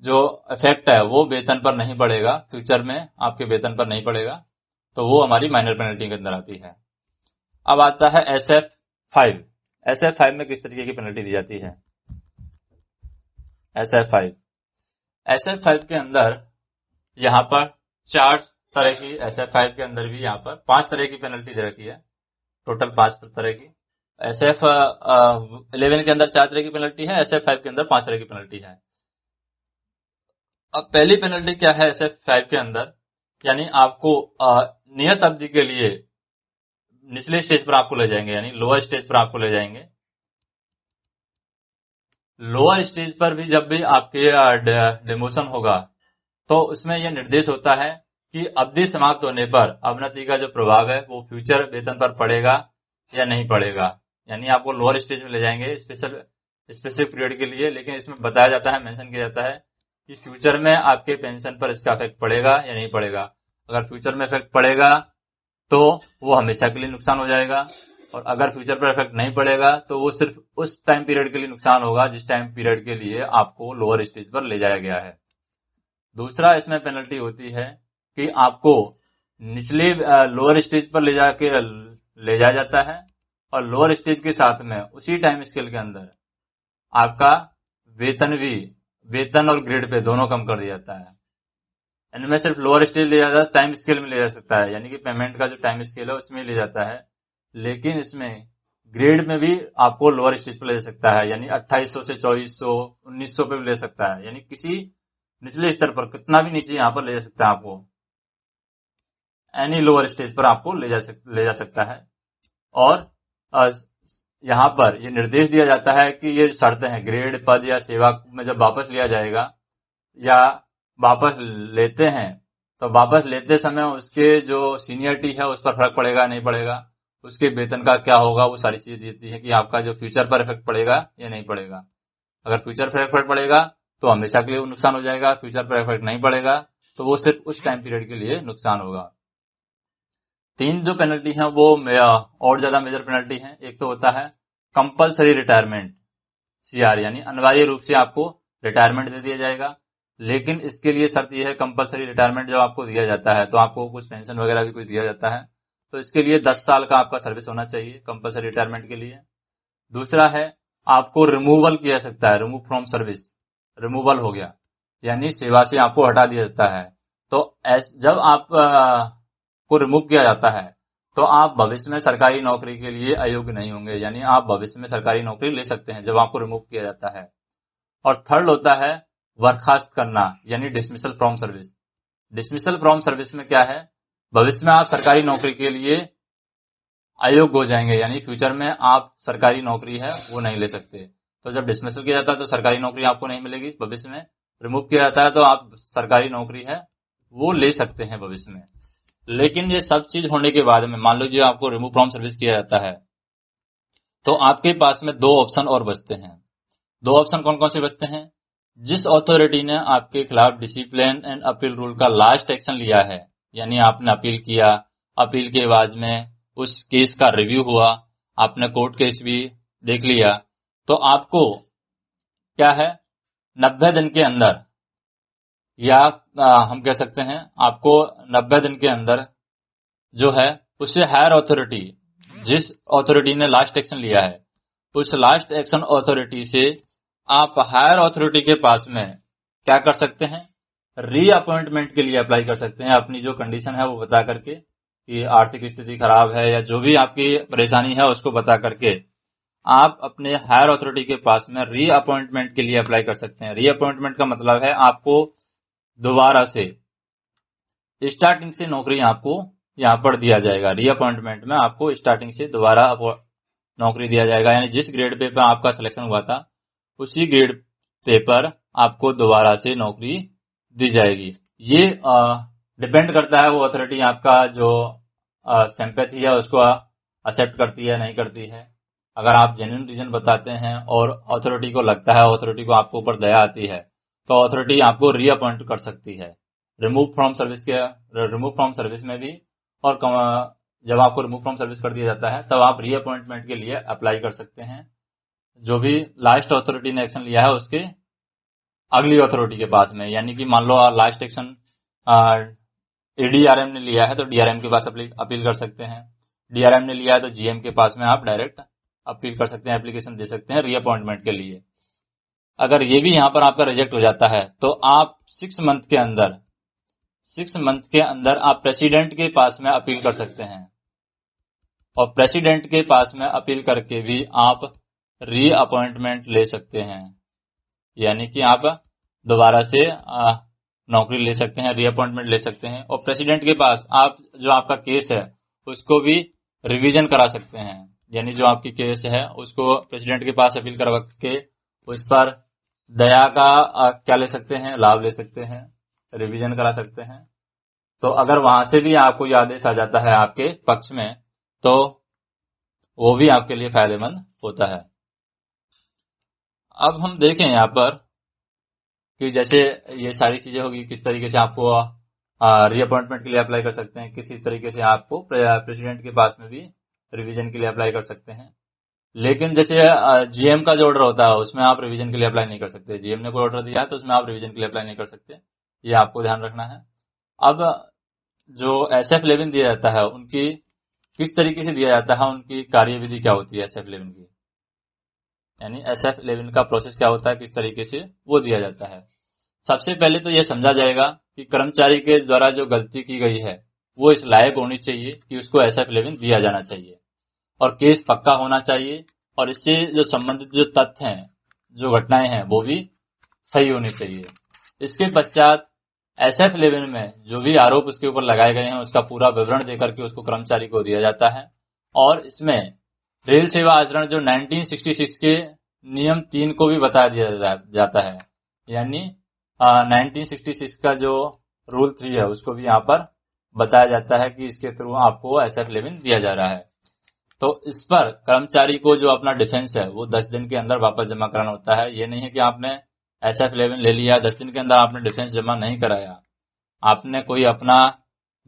जो इफेक्ट है वो वेतन पर नहीं पड़ेगा, फ्यूचर में आपके वेतन पर नहीं पड़ेगा। तो वो हमारी माइनर पेनल्टी के अंदर आती है। अब आता है SF5। SF5 में किस तरीके की पेनल्टी दी जाती है। SF5 के अंदर यहाँ पर 4 तरह की, SF5 के अंदर भी यहाँ पर 5 तरह की पेनल्टी दे रखी है, टोटल 5 तरह की। SF 11 के अंदर 4 तरह की पेनल्टी है, SF 5 के अंदर 5 तरह की पेनल्टी है। अब पहली पेनल्टी क्या है SF 5 के अंदर, यानी आपको नियत अवधि के लिए निचले स्टेज पर आपको ले जाएंगे, यानी लोअर स्टेज पर आपको ले जाएंगे। लोअर स्टेज पर भी जब भी आपके डिमोशन होगा तो उसमें यह निर्देश होता है कि अवधि समाप्त होने पर अवनति का जो प्रभाव है वो फ्यूचर वेतन पर पड़ेगा या नहीं पड़ेगा। यानी आपको लोअर स्टेज में ले जाएंगे स्पेसिफिक पीरियड के लिए, लेकिन इसमें बताया जाता है, मेंशन किया जाता है कि फ्यूचर में आपके पेंशन पर इसका इफेक्ट पड़ेगा या नहीं पड़ेगा। अगर फ्यूचर में इफेक्ट पड़ेगा तो वो हमेशा के लिए नुकसान हो जाएगा, और अगर फ्यूचर पर इफेक्ट नहीं पड़ेगा तो वो सिर्फ उस टाइम पीरियड के लिए नुकसान होगा जिस टाइम पीरियड के लिए आपको लोअर स्टेज पर ले जाया गया है। दूसरा इसमें पेनल्टी होती है कि आपको निचले लोअर स्टेज पर ले जाया जाता है, और लोअर स्टेज के साथ में उसी टाइम स्केल के अंदर आपका वेतन और ग्रेड पे दोनों कम कर दिया जाता है। इनमें सिर्फ लोअर स्टेज ले जाता है, टाइम स्केल में ले जा सकता है, यानी कि पेमेंट का जो टाइम स्केल है उसमें ले जाता है, लेकिन इसमें ग्रेड में भी आपको लोअर स्टेज पर ले जा सकता है, यानी 2800 से 2400 1900 पे भी ले सकता है, यानी किसी निचले स्तर पर कितना भी नीचे यहाँ पर ले जा सकता है, आपको एनी लोअर स्टेज पर आपको ले जा सकता है। और यहाँ पर ये निर्देश दिया जाता है कि ये शर्तें हैं, ग्रेड, पद या सेवा में जब वापस लिया जाएगा या वापस लेते हैं तो वापस लेते समय उसके जो सीनियरिटी है उस पर फर्क पड़ेगा नहीं पड़ेगा, उसके वेतन का क्या होगा, वो सारी चीजें देती है कि आपका जो फ्यूचर पर इफेक्ट पड़ेगा या नहीं पड़ेगा। अगर फ्यूचर पर इफेक्ट पड़ेगा तो हमेशा के लिए वो नुकसान हो जाएगा, फ्यूचर पर इफेक्ट नहीं पड़ेगा तो वो सिर्फ उस टाइम पीरियड के लिए नुकसान होगा। 3 जो पेनल्टी है वो और ज्यादा मेजर पेनल्टी है। एक तो होता है कंपलसरी रिटायरमेंट, CR, यानी अनिवार्य रूप से आपको रिटायरमेंट दे दिया जाएगा, लेकिन इसके लिए शर्त यह है, कंपलसरी रिटायरमेंट जब आपको दिया जाता है तो आपको कुछ पेंशन वगैरह भी कुछ दिया जाता है, तो इसके लिए 10 साल का आपका सर्विस होना चाहिए कंपलसरी रिटायरमेंट के लिए। दूसरा है आपको रिमूवल किया जा सकता है, रिमूव फ्रॉम सर्विस, रिमूवल हो गया यानी सेवा से आपको हटा दिया जाता है। तो जब आप को रिमूव किया जाता है तो आप भविष्य में सरकारी नौकरी के लिए अयोग्य नहीं होंगे, यानी आप भविष्य में सरकारी नौकरी ले सकते हैं जब आपको रिमूव किया जाता है। और थर्ड होता है बर्खास्त करना, यानी dismissal from service. Dismissal from service में क्या है, भविष्य में आप सरकारी नौकरी के लिए अयोग्य हो जाएंगे, यानी फ्यूचर में आप सरकारी नौकरी है वो नहीं ले सकते। तो जब डिसमिसल किया जाता है तो सरकारी नौकरी आपको नहीं मिलेगी, भविष्य में रिमूव किया जाता है तो आप सरकारी नौकरी है वो ले सकते हैं भविष्य में। लेकिन ये सब चीज होने के बाद में मान लीजिए आपको रिमूव फ्रॉम सर्विस किया जाता है तो आपके पास में 2 ऑप्शन और बचते हैं। 2 ऑप्शन कौन कौन से बचते हैं, जिस अथॉरिटी ने आपके खिलाफ डिसिप्लिन एंड अपील रूल का लास्ट एक्शन लिया है, यानी आपने अपील किया, अपील के बाद में उस केस का रिव्यू हुआ, आपने कोर्ट केस भी देख लिया, तो आपको क्या है 90 दिन के अंदर, या हम कह सकते हैं आपको 90 दिन के अंदर जो है उससे हायर अथॉरिटी, जिस अथॉरिटी ने लास्ट एक्शन लिया है उस लास्ट एक्शन अथॉरिटी से आप हायर अथॉरिटी के पास में क्या कर सकते हैं, रीअपॉइंटमेंट के लिए अप्लाई कर सकते हैं। अपनी जो कंडीशन है वो बता करके कि आर्थिक स्थिति खराब है या जो भी आपकी परेशानी है उसको बता करके आप अपने हायर अथॉरिटी के पास में रीअपॉइंटमेंट के लिए अप्लाई कर सकते हैं। रीअपॉइंटमेंट का मतलब है आपको दोबारा से स्टार्टिंग से नौकरी आपको यहाँ पर दिया जाएगा। रीअपॉइंटमेंट में आपको स्टार्टिंग से दोबारा नौकरी दिया जाएगा, यानी जिस ग्रेड पे पर आपका सिलेक्शन हुआ था उसी ग्रेड पे पर आपको दोबारा से नौकरी दी जाएगी। ये डिपेंड करता है वो अथॉरिटी आपका जो सिंपैथी है उसको एक्सेप्ट करती है नहीं करती है। अगर आप जेन्युइन रीजन बताते हैं और अथॉरिटी को लगता है, अथॉरिटी को आपके ऊपर दया आती है तो अथॉरिटी आपको रीअपॉइंट कर सकती है। रिमूव फ्रॉम सर्विस में भी, और जब आपको रिमूव फ्रॉम सर्विस कर दिया जाता है तब आप रीअपॉइंटमेंट के लिए अप्लाई कर सकते हैं। जो भी लास्ट अथॉरिटी ने एक्शन लिया है उसके अगली अथॉरिटी के पास में, यानी कि मान लो लास्ट एक्शन DRM ने लिया है तो DRM के पास अपील कर सकते हैं, DRM ने लिया है तो GM के पास में आप डायरेक्ट अपील कर सकते हैं, एप्लीकेशन दे सकते हैं रीअपॉइंटमेंट के लिए। अगर ये भी यहाँ पर आपका रिजेक्ट हो जाता है तो आप 6 मंथ के अंदर आप प्रेसिडेंट के पास में अपील कर सकते हैं। और प्रेसिडेंट के पास में अपील करके भी आप रीअपॉइंटमेंट ले सकते हैं, यानी कि आप दोबारा से नौकरी ले सकते हैं, रीअपॉइंटमेंट ले सकते हैं। और प्रेसिडेंट के पास आप जो आपका केस है उसको भी रिवीजन करा सकते हैं, यानी जो आपकी केस है उसको प्रेसिडेंट के पास अपील करवा के उस पर दया का क्या ले सकते हैं, लाभ ले सकते हैं, रिवीजन करा सकते हैं। तो अगर वहां से भी आपको ये आदेश आ जाता है आपके पक्ष में तो वो भी आपके लिए फायदेमंद होता है। अब हम देखें यहाँ पर कि जैसे ये सारी चीजें होगी, किस तरीके से आपको रीअपॉइंटमेंट के लिए अप्लाई कर सकते हैं, किसी तरीके से आपको प्रेसिडेंट के पास में भी रिवीजन के लिए अप्लाई कर सकते हैं। लेकिन जैसे जीएम का जो ऑर्डर होता है उसमें आप रिवीजन के लिए अप्लाई नहीं कर सकते। जीएम ने कोई ऑर्डर दिया है तो उसमें आप रिवीजन के लिए अप्लाई नहीं कर सकते, ये आपको ध्यान रखना है। अब जो SF11 दिया जाता है उनकी किस तरीके से दिया जाता है, उनकी कार्यविधि क्या होती है SF11 की, यानी SF11 का प्रोसेस क्या होता है, किस तरीके से वो दिया जाता है। सबसे पहले तो यह समझा जाएगा कि कर्मचारी के द्वारा जो गलती की गई है वो इस लायक होनी चाहिए कि उसको SF11 दिया जाना चाहिए और केस पक्का होना चाहिए, और इससे जो संबंधित जो तथ्य हैं, जो घटनाएं हैं वो भी सही होनी चाहिए। इसके पश्चात SF11 में जो भी आरोप उसके ऊपर लगाए गए हैं उसका पूरा विवरण देकर के उसको कर्मचारी को दिया जाता है। और इसमें रेल सेवा आचरण जो 1966 के नियम 3 को भी बता दिया जाता है, यानी 1966 का जो रूल 3 है उसको भी यहाँ पर बताया जाता है कि इसके थ्रू आपको SF11 दिया जा रहा है। तो इस पर कर्मचारी को जो अपना डिफेंस है वो 10 दिन के अंदर वापस जमा कराना होता है। ये नहीं है कि आपने SF11 ले लिया, 10 दिन के अंदर आपने डिफेंस जमा नहीं कराया, आपने कोई अपना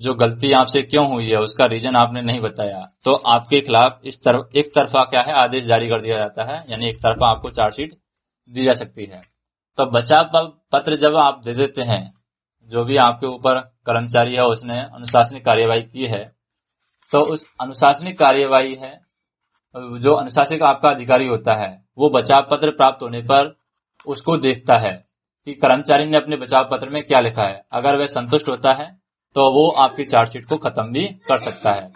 जो गलती आपसे क्यों हुई है उसका रीजन आपने नहीं बताया, तो आपके खिलाफ एक तरफा क्या है आदेश जारी कर दिया जाता है, यानी एक तरफा आपको चार्जशीट दी जा सकती है। तो बचाव पत्र जब आप दे देते हैं, जो भी आपके ऊपर कर्मचारी है उसने अनुशासनिक कार्यवाही की है, तो उस अनुशासनिक कार्यवाही है, जो अनुशासनिक आपका अधिकारी होता है वो बचाव पत्र प्राप्त होने पर उसको देखता है कि कर्मचारी ने अपने बचाव पत्र में क्या लिखा है। अगर वह संतुष्ट होता है तो वो आपकी चार्जशीट को खत्म भी कर सकता है।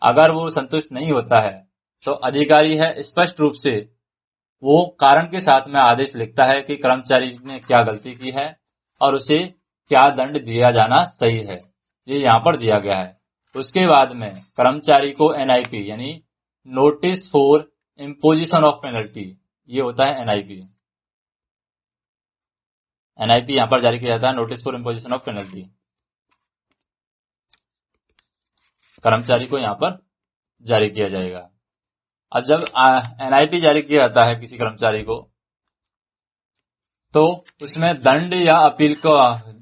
अगर वो संतुष्ट नहीं होता है तो अधिकारी है स्पष्ट रूप से वो कारण के साथ में आदेश लिखता है कि कर्मचारी ने क्या गलती की है और उसे क्या दंड दिया जाना सही है, ये यहाँ पर दिया गया है। उसके बाद में कर्मचारी को NIP यानी notice for imposition of penalty, ये होता है NIP यहाँ पर जारी किया जाता है, notice for imposition of penalty, कर्मचारी को यहाँ पर जारी किया जाएगा। अब जब NIP जारी किया जाता है किसी कर्मचारी को तो उसमें दंड या अपील का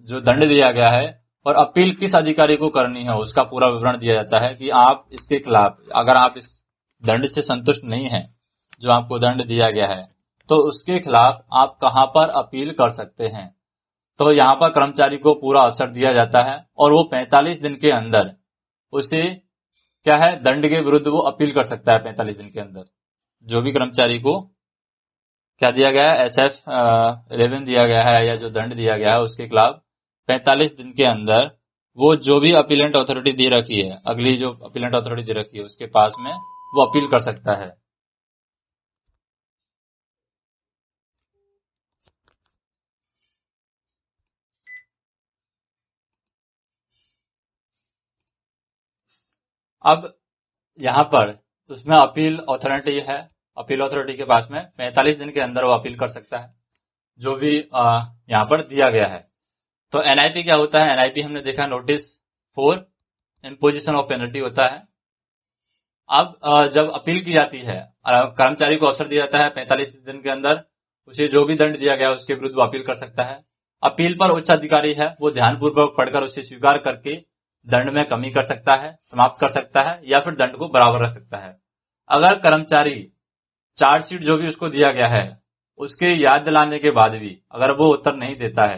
जो दंड दिया गया है और अपील किस अधिकारी को करनी है उसका पूरा विवरण दिया जाता है कि आप इसके खिलाफ, अगर आप इस दंड से संतुष्ट नहीं हैं जो आपको दंड दिया गया है तो उसके खिलाफ आप कहां पर अपील कर सकते हैं। तो यहाँ पर कर्मचारी को पूरा अवसर दिया जाता है और वो 45 दिन के अंदर उसे क्या है दंड के विरुद्ध वो अपील कर सकता है। 45 दिन के अंदर जो भी कर्मचारी को क्या दिया गया है, SF11 दिया गया है या जो दंड दिया गया है उसके खिलाफ 45 दिन के अंदर वो जो भी अपीलेंट अथॉरिटी दे रखी है, अगली जो अपीलेंट अथॉरिटी दे रखी है उसके पास में वो अपील कर सकता है। अब यहाँ पर उसमें अपील अथॉरिटी है, अपील अथॉरिटी के पास में 45 दिन के अंदर वो अपील कर सकता है जो भी यहाँ पर दिया गया है। तो NIP क्या होता है, NIP हमने देखा notice for imposition of penalty होता है। अब जब अपील की जाती है कर्मचारी को अवसर दिया जाता है 45 दिन के अंदर उसे जो भी दंड दिया गया उसके विरुद्ध वो अपील कर सकता है। अपील पर उच्च अधिकारी है वो ध्यानपूर्वक पढ़कर उसे स्वीकार करके दंड में कमी कर सकता है, समाप्त कर सकता है या फिर दंड को बराबर रख सकता है। अगर कर्मचारी चार्जशीट जो भी उसको दिया गया है उसके याद दिलाने के बाद भी अगर वो उत्तर नहीं देता है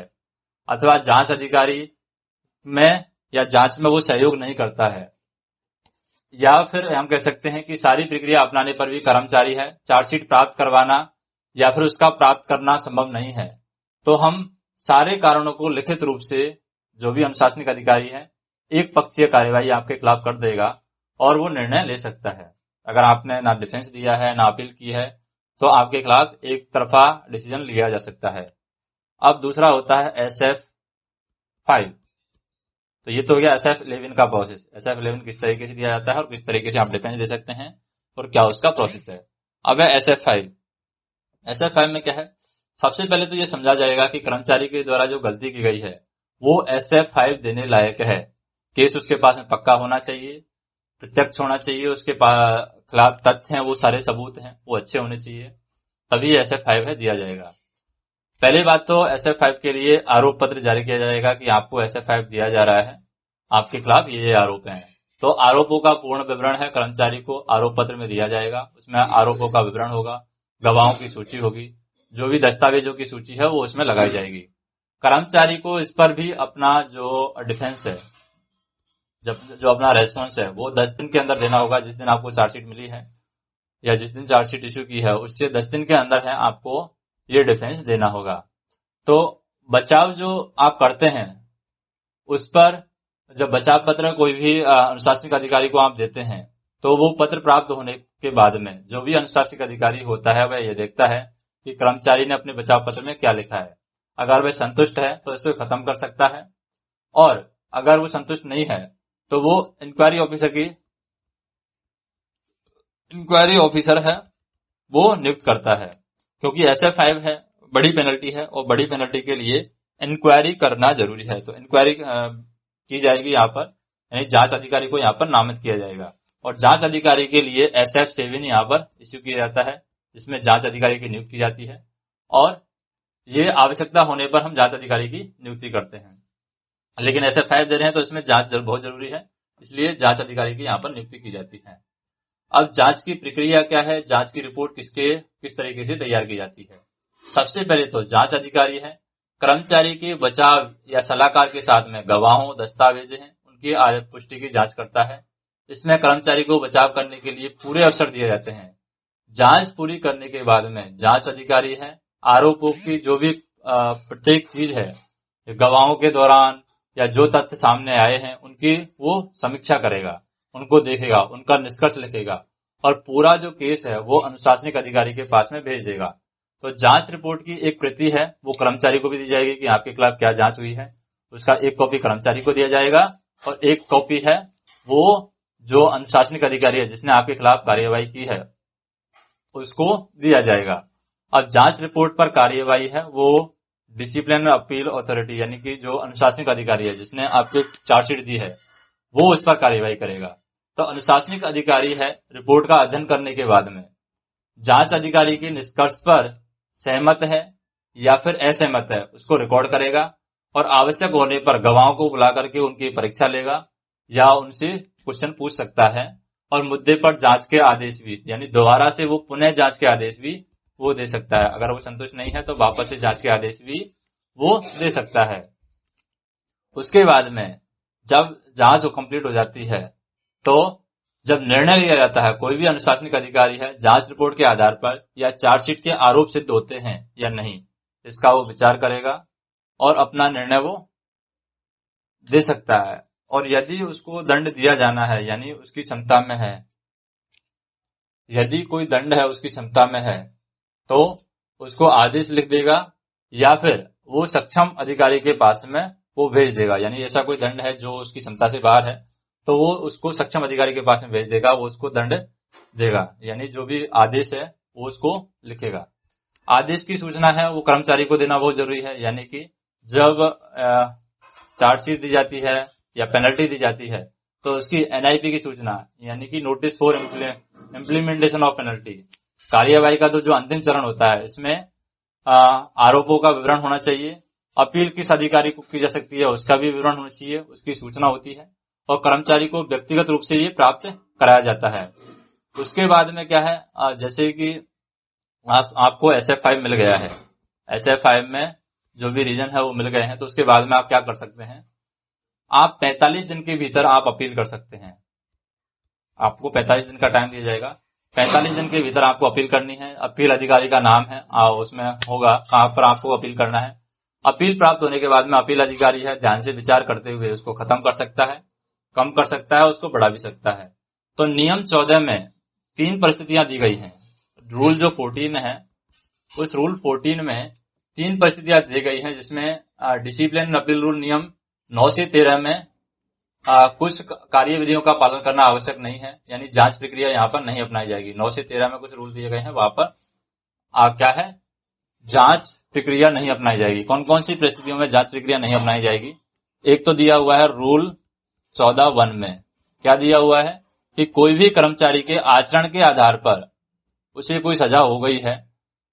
अथवा जांच अधिकारी में या जांच में वो सहयोग नहीं करता है, या फिर हम कह सकते हैं कि सारी प्रक्रिया अपनाने पर भी कर्मचारी है चार्जशीट प्राप्त करवाना या फिर उसका प्राप्त करना संभव नहीं है, तो हम सारे कारणों को लिखित रूप से जो भी अनुशासनिक अधिकारी है एक पक्षीय कार्यवाही आपके खिलाफ कर देगा और वो निर्णय ले सकता है। अगर आपने ना डिफेंस दिया है ना अपील की है तो आपके खिलाफ एक तरफा डिसीजन लिया जा सकता है। अब दूसरा होता है SF5। तो ये तो हो गया SF11 का प्रोसेस। SF11 किस तरीके से दिया जाता है और किस तरीके से आप डिफेंस दे सकते हैं और क्या उसका प्रोसेस है। अब है SF5। SF5 में क्या है, सबसे पहले तो ये समझा जाएगा कि कर्मचारी के द्वारा जो गलती की गई है वो SF5 देने लायक है। केस उसके पास में पक्का होना चाहिए, प्रत्यक्ष होना चाहिए, उसके खिलाफ तथ्य हैं, वो सारे सबूत हैं, वो अच्छे होने चाहिए, तभी SF5 है दिया जाएगा। पहली बात तो SF5 के लिए आरोप पत्र जारी किया जाएगा कि आपको SF5 दिया जा रहा है, आपके खिलाफ ये आरोप हैं। तो आरोपों का पूर्ण विवरण है कर्मचारी को आरोप पत्र में दिया जाएगा। उसमें आरोपों का विवरण होगा, गवाहों की सूची होगी, जो भी दस्तावेजों की सूची है वो उसमें लगाई जाएगी। कर्मचारी को इस पर भी अपना जो डिफेंस है, जो अपना रेस्पॉन्स है वो 10 दिन के अंदर देना होगा। जिस दिन आपको चार्जशीट मिली है या जिस दिन चार्जशीट इश्यू की है उससे 10 दिन के अंदर है आपको ये डिफेंस देना होगा। तो बचाव जो आप करते हैं उस पर जब बचाव पत्र कोई भी अनुशासनिक अधिकारी को आप देते हैं तो वो पत्र प्राप्त होने के बाद में जो भी अनुशासनिक अधिकारी होता है वह ये देखता है कि कर्मचारी ने अपने बचाव पत्र में क्या लिखा है। अगर वह संतुष्ट है तो इसको खत्म कर सकता है, और अगर वो संतुष्ट नहीं है तो वो इंक्वायरी ऑफिसर है वो नियुक्त करता है। क्योंकि SF5 है, बड़ी पेनल्टी है और बड़ी पेनल्टी के लिए इंक्वायरी करना जरूरी है। तो इंक्वायरी की जाएगी यहाँ पर, यानी जांच अधिकारी को यहाँ पर नामित किया जाएगा। और जांच अधिकारी के लिए SF7 यहाँ पर इश्यू किया जाता है, जिसमें जांच अधिकारी की नियुक्ति जाती है। और ये आवश्यकता होने पर हम जांच अधिकारी की नियुक्ति करते हैं। लेकिन SF5 दे रहे हैं तो इसमें जांच बहुत जरूरी है, इसलिए जांच अधिकारी की यहाँ पर नियुक्ति की जाती है। अब जांच की प्रक्रिया क्या है, जांच की रिपोर्ट किस तरीके से तैयार की जाती है। सबसे पहले तो जांच अधिकारी है कर्मचारी के बचाव या सलाहकार के साथ में गवाहों, दस्तावेज हैं, उनकी पुष्टि की जांच करता है। इसमें कर्मचारी को बचाव करने के लिए पूरे अवसर दिए जाते हैं। जांच पूरी करने के बाद में जांच अधिकारी है आरोपों की जो भी प्रत्येक चीज है गवाहों के दौरान या जो तथ्य सामने आए हैं उनकी वो समीक्षा करेगा, उनको देखेगा, उनका निष्कर्ष लिखेगा और पूरा जो केस है वो अनुशासनिक अधिकारी के पास में भेज देगा। तो जांच रिपोर्ट की एक प्रति है वो कर्मचारी को भी दी जाएगी कि आपके खिलाफ क्या जांच हुई है, उसका एक कॉपी कर्मचारी को दिया जाएगा और एक कॉपी है वो जो अनुशासनिक अधिकारी है जिसने आपके खिलाफ कार्यवाही की है उसको दिया जाएगा। अब जांच रिपोर्ट पर कार्यवाही है वो डिसिप्लिन अपील अथॉरिटी यानी कि जो अनुशासनिक अधिकारी है जिसने आपको चार्जशीट दी है वो उस पर कार्यवाही करेगा। तो अनुशासनिक अधिकारी है रिपोर्ट का अध्ययन करने के बाद में जांच अधिकारी के निष्कर्ष पर सहमत है या फिर असहमत है उसको रिकॉर्ड करेगा और आवश्यक होने पर गवाहों को बुला करके उनकी परीक्षा लेगा या उनसे क्वेश्चन पूछ सकता है और मुद्दे पर जांच के आदेश भी यानी दोबारा से वो पुनः जांच के आदेश भी वो दे सकता है। अगर वो संतुष्ट नहीं है तो वापस से जांच के आदेश भी वो दे सकता है। उसके बाद में जब जांच कंप्लीट हो जाती है तो जब निर्णय लिया जाता है कोई भी अनुशासनिक अधिकारी है जांच रिपोर्ट के आधार पर या चार्जशीट के आरोप सिद्ध होते हैं या नहीं इसका वो विचार करेगा और अपना निर्णय वो दे सकता है। और यदि उसको दंड दिया जाना है यानी उसकी क्षमता में है, यदि कोई दंड है उसकी क्षमता में है तो उसको आदेश लिख देगा या फिर वो सक्षम अधिकारी के पास में वो भेज देगा। यानी ऐसा कोई दंड है जो उसकी क्षमता से बाहर है तो वो उसको सक्षम अधिकारी के पास में भेज देगा, वो उसको दंड देगा। यानी जो भी आदेश है वो उसको लिखेगा। आदेश की सूचना है वो कर्मचारी को देना बहुत जरूरी है। यानी कि जब चार्जशीट दी जाती है या पेनल्टी दी जाती है तो उसकी NIP की सूचना यानी कि notice for implementation of penalty कार्यवाही का तो जो अंतिम चरण होता है इसमें आरोपों का विवरण होना चाहिए, अपील किस अधिकारी को की जा सकती है उसका भी विवरण होना चाहिए, उसकी सूचना होती है और कर्मचारी को व्यक्तिगत रूप से ये प्राप्त कराया जाता है। उसके बाद में क्या है, जैसे कि आपको SF5 मिल गया है, SF5 में जो भी रीजन है वो मिल गए हैं तो उसके बाद में आप क्या कर सकते हैं, आप 45 दिन के भीतर आप अपील कर सकते हैं। आपको 45 दिन का टाइम दिया जाएगा, 45 दिन के भीतर आपको अपील करनी है। अपील अधिकारी का नाम है उसमें होगा कहां पर आपको अपील करना है। अपील प्राप्त होने के बाद में अपील अधिकारी है ध्यान से विचार करते हुए उसको खत्म कर सकता है, कम कर सकता है, उसको बढ़ा भी सकता है। तो नियम 14 में 3 परिस्थितियां दी गई हैं। रूल जो 14 है, उस रूल 14 में 3 परिस्थितियां दी गई हैं, जिसमें डिसिप्लिन अपील रूल नियम 9 से 13 में कुछ कार्य विधियों का पालन करना आवश्यक नहीं है, यानी जांच प्रक्रिया यहाँ पर नहीं अपनाई जाएगी। 9 से 13 में कुछ रूल दिए गए हैं, वहां पर क्या है, जांच प्रक्रिया नहीं अपनाई जाएगी। कौन कौन सी परिस्थितियों में जांच प्रक्रिया नहीं अपनाई जाएगी? एक तो दिया हुआ है रूल 14(1) में, क्या दिया हुआ है कि कोई भी कर्मचारी के आचरण के आधार पर उसे कोई सजा हो गई है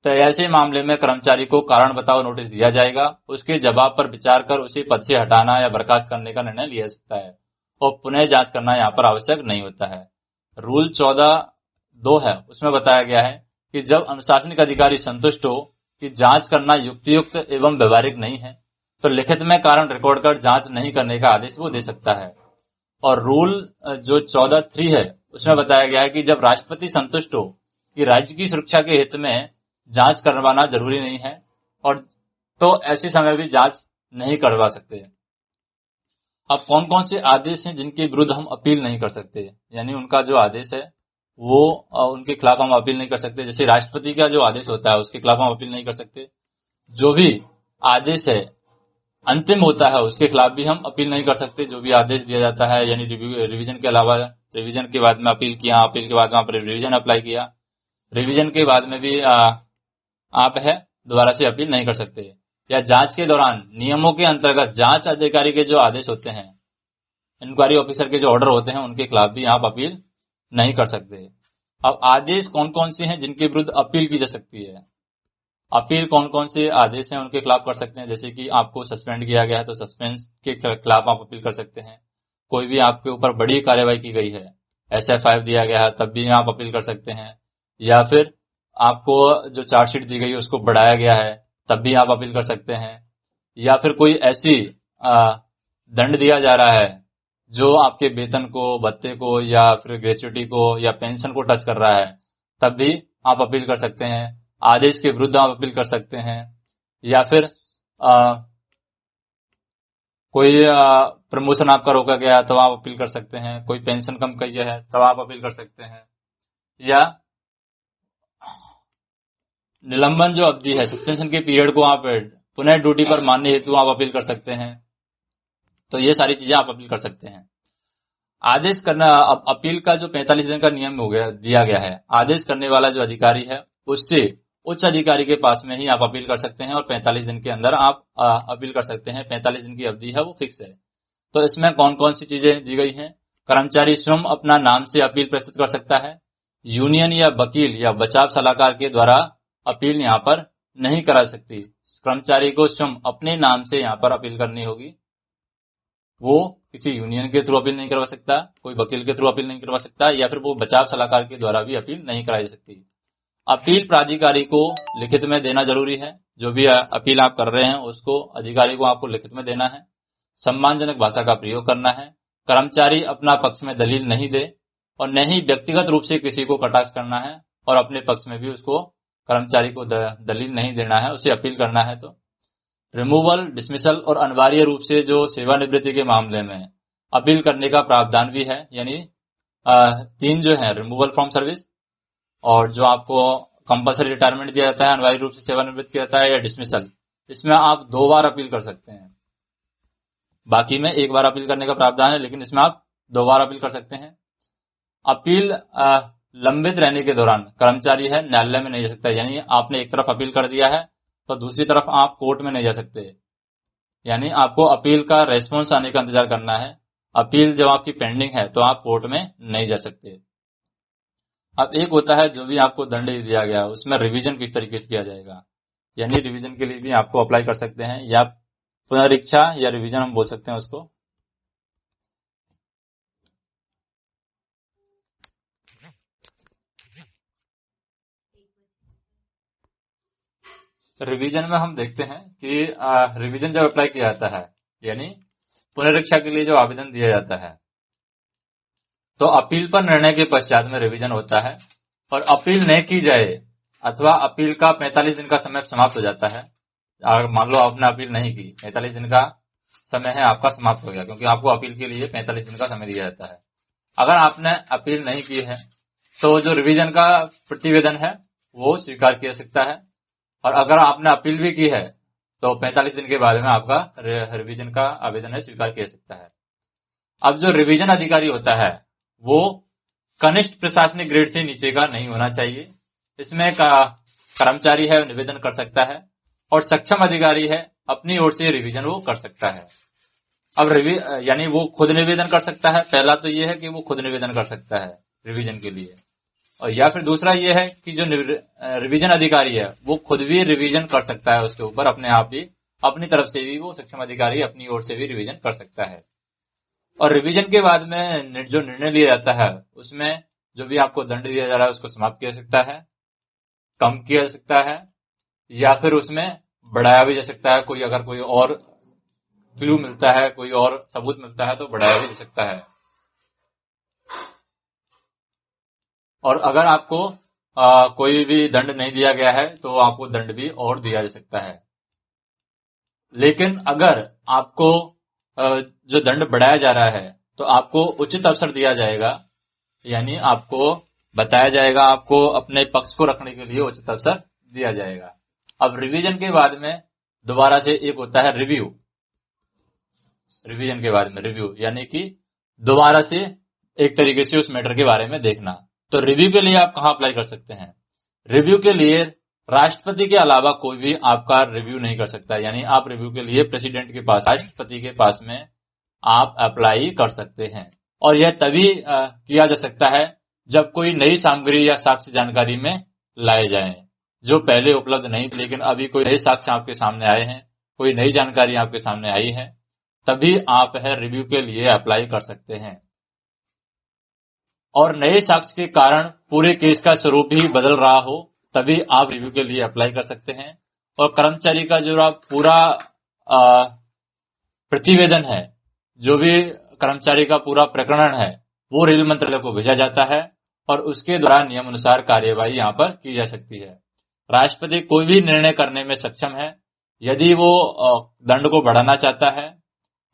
तो ऐसे मामले में कर्मचारी को कारण बताओ नोटिस दिया जाएगा। उसके जवाब पर विचार कर उसे पद से हटाना या बर्खास्त करने का निर्णय लिया जा सकता है और पुनः जांच करना यहाँ पर आवश्यक नहीं होता है। रूल 14(2) है, उसमें बताया गया है कि जब अनुशासनिक अधिकारी संतुष्ट हो कि जांच करना युक्तियुक्त एवं व्यवहारिक नहीं है तो लिखित में कारण रिकॉर्ड कर जांच नहीं करने का आदेश वो दे सकता है। और रूल जो 14(3) है, उसमें बताया गया है कि जब राष्ट्रपति संतुष्ट हो कि राज्य की सुरक्षा के हित में जांच करवाना जरूरी नहीं है और तो ऐसे समय भी जांच नहीं करवा सकते। अब कौन कौन से आदेश हैं जिनके विरुद्ध हम अपील नहीं कर सकते, यानी उनका जो आदेश है वो उनके खिलाफ हम अपील नहीं कर सकते। जैसे राष्ट्रपति का जो आदेश होता है उसके खिलाफ हम अपील नहीं कर सकते। जो भी आदेश है अंतिम होता है उसके खिलाफ भी हम अपील नहीं कर सकते। जो भी आदेश दिया जाता है, यानी रिवीजन के अलावा, रिवीजन के बाद में अपील किया, अपील के बाद में आपने रिवीजन अप्लाई किया, रिवीजन के बाद में भी आप है दोबारा से अपील नहीं कर सकते। या जांच के दौरान नियमों के अंतर्गत जांच अधिकारी के जो आदेश होते हैं, इंक्वायरी ऑफिसर के जो ऑर्डर होते हैं, उनके खिलाफ भी आप अपील नहीं कर सकते। अब आदेश कौन कौन से हैं जिनके विरुद्ध अपील की जा सकती है? अपील कौन कौन से आदेश हैं उनके खिलाफ कर सकते हैं? जैसे कि आपको सस्पेंड किया गया है तो सस्पेंड के खिलाफ आप अपील कर सकते हैं। कोई भी आपके ऊपर बड़ी कार्रवाई की गई है, SF5 दिया गया है, तब भी आप अपील कर सकते हैं। या फिर आपको जो चार्जशीट दी गई है उसको बढ़ाया गया है, तब भी आप अपील कर सकते हैं। या फिर कोई ऐसी दंड दिया जा रहा है जो आपके वेतन को, भत्ते को या फिर ग्रेच्युटी को या पेंशन को टच कर रहा है, तब भी आप अपील कर सकते हैं। आदेश के विरुद्ध आप अपील कर सकते हैं। या फिर कोई प्रमोशन आपका रोका गया तो आप अपील कर सकते हैं। कोई पेंशन कम की है तब आप अपील कर सकते हैं। या निलंबन जो अवधि है, सस्पेंशन के पीरियड को आप पुनः ड्यूटी पर मानने हेतु आप अपील कर सकते हैं। तो ये सारी चीजें आप अपील कर सकते हैं। आदेश करना, अब अपील का जो 45 दिन का नियम हो गया दिया गया है, आदेश करने वाला जो अधिकारी है उससे उच्च अधिकारी के पास में ही आप अपील कर सकते हैं और 45 दिन के अंदर आप अपील कर सकते हैं। 45 दिन की अवधि है वो फिक्स है। तो इसमें कौन कौन सी चीजें दी गई हैं? कर्मचारी स्वयं अपना नाम से अपील प्रस्तुत कर सकता है। यूनियन या वकील या बचाव सलाहकार के द्वारा अपील यहाँ पर नहीं करा सकती। कर्मचारी को स्वयं अपने नाम से यहाँ पर अपील करनी होगी। वो किसी यूनियन के थ्रू अपील नहीं करवा सकता, कोई वकील के थ्रू अपील नहीं करवा सकता, या फिर वो बचाव सलाहकार के द्वारा भी अपील नहीं कराई जा सकती। अपील प्राधिकारी को लिखित में देना जरूरी है। जो भी अपील आप कर रहे हैं उसको अधिकारी को आपको लिखित में देना है। सम्मानजनक भाषा का प्रयोग करना है। कर्मचारी अपना पक्ष में दलील नहीं दे और न ही व्यक्तिगत रूप से किसी को कटाक्ष करना है और अपने पक्ष में भी उसको कर्मचारी को दलील नहीं देना है, उसे अपील करना है। तो रिमूवल, डिसमिसल और अनिवार्य रूप से जो सेवानिवृत्ति के मामले में अपील करने का प्रावधान भी है। यानी 3 जो है, रिमूवल फ्रॉम सर्विस, और जो आपको कंपलसरी रिटायरमेंट दिया जाता है, अनिवार्य रूप से सेवानिवृत्त किया जाता है, या डिसमिसल, इसमें आप 2 बार अपील कर सकते हैं। बाकी में 1 बार अपील करने का प्रावधान है, लेकिन इसमें आप 2 बार अपील कर सकते हैं। अपील लंबित रहने के दौरान कर्मचारी है न्यायालय में नहीं जा सकता। यानी आपने एक तरफ अपील कर दिया है तो दूसरी तरफ आप कोर्ट में नहीं जा सकते। यानी आपको अपील का रेस्पॉन्स आने का इंतजार करना है। अपील जब आपकी पेंडिंग है तो आप कोर्ट में नहीं जा सकते। अब एक होता है जो भी आपको दंड दिया गया उसमें रिवीजन किस तरीके से किया जाएगा। यानी रिवीजन के लिए भी आपको अप्लाई कर सकते हैं, या पुनरीक्षा या रिवीजन हम बोल सकते हैं उसको। रिवीजन में हम देखते हैं कि रिवीजन जब अप्लाई किया जाता है, यानी पुनरीक्षा के लिए जो आवेदन दिया जाता है, तो अपील पर निर्णय के पश्चात में रिवीजन होता है। और अपील नहीं की जाए अथवा अपील का 45 दिन का समय समाप्त हो जाता है। मान लो आपने अपील नहीं की, 45 दिन का समय है आपका समाप्त हो गया, क्योंकि आपको अपील के लिए 45 दिन का समय दिया जाता है। अगर आपने अपील नहीं की है तो जो रिवीजन का प्रतिवेदन है वो स्वीकार किया जा सकता है। और अगर आपने अपील भी की है तो 45 दिन के बाद में आपका रिवीजन का आवेदन है स्वीकार किया जा सकता है। अब जो रिवीजन अधिकारी होता है वो कनिष्ठ प्रशासनिक ग्रेड से नीचे का नहीं होना चाहिए। इसमें कर्मचारी है निवेदन कर सकता है और सक्षम अधिकारी है अपनी ओर से रिवीजन वो कर सकता है। अब यानी वो खुद निवेदन कर सकता है। पहला तो ये है कि वो खुद निवेदन कर सकता है रिवीजन के लिए, और या फिर दूसरा ये है कि जो रिवीजन अधिकारी है वो खुद भी रिवीजन कर सकता है उसके ऊपर अपने आप ही, अपनी तरफ से भी वो सक्षम अधिकारी अपनी ओर से भी रिवीजन कर सकता है। और रिवीजन के बाद में जो निर्णय लिया जाता है उसमें जो भी आपको दंड दिया जा रहा है उसको समाप्त किया जा सकता है, कम किया जा सकता है, या फिर उसमें बढ़ाया भी जा सकता है। कोई अगर कोई और क्लू मिलता है, कोई और सबूत मिलता है तो बढ़ाया भी जा सकता है। और अगर आपको कोई भी दंड नहीं दिया गया है तो आपको दंड भी और दिया जा सकता है। लेकिन अगर आपको जो दंड बढ़ाया जा रहा है तो आपको उचित अवसर दिया जाएगा, यानी आपको बताया जाएगा, आपको अपने पक्ष को रखने के लिए उचित अवसर दिया जाएगा। अब रिवीजन के बाद में दोबारा से एक होता है रिव्यू। रिवीजन के बाद में रिव्यू यानी कि दोबारा से एक तरीके से उस मैटर के बारे में देखना। तो रिव्यू के लिए आप कहां अप्लाई कर सकते हैं? रिव्यू के लिए राष्ट्रपति के अलावा कोई भी आपका रिव्यू नहीं कर सकता। यानी आप रिव्यू के लिए प्रेसिडेंट के पास, राष्ट्रपति के पास में आप अप्लाई कर सकते हैं। और यह तभी किया जा सकता है जब कोई नई सामग्री या साक्ष्य जानकारी में लाए जाएं जो पहले उपलब्ध नहीं थी, लेकिन अभी कोई नए साक्ष्य आपके सामने आए हैं, कोई नई जानकारी आपके सामने आई है, तभी आप है रिव्यू के लिए अप्लाई कर सकते हैं। और नए साक्ष्य के कारण पूरे केस का स्वरूप ही बदल रहा हो तभी आप रिव्यू के लिए अप्लाई कर सकते हैं। और कर्मचारी का जो पूरा प्रतिवेदन है, जो भी कर्मचारी का पूरा प्रकरण है, वो रेल मंत्रालय को भेजा जाता है और उसके द्वारा नियम अनुसार कार्यवाही यहाँ पर की जा सकती है। राष्ट्रपति कोई भी निर्णय करने में सक्षम है। यदि वो दंड को बढ़ाना चाहता है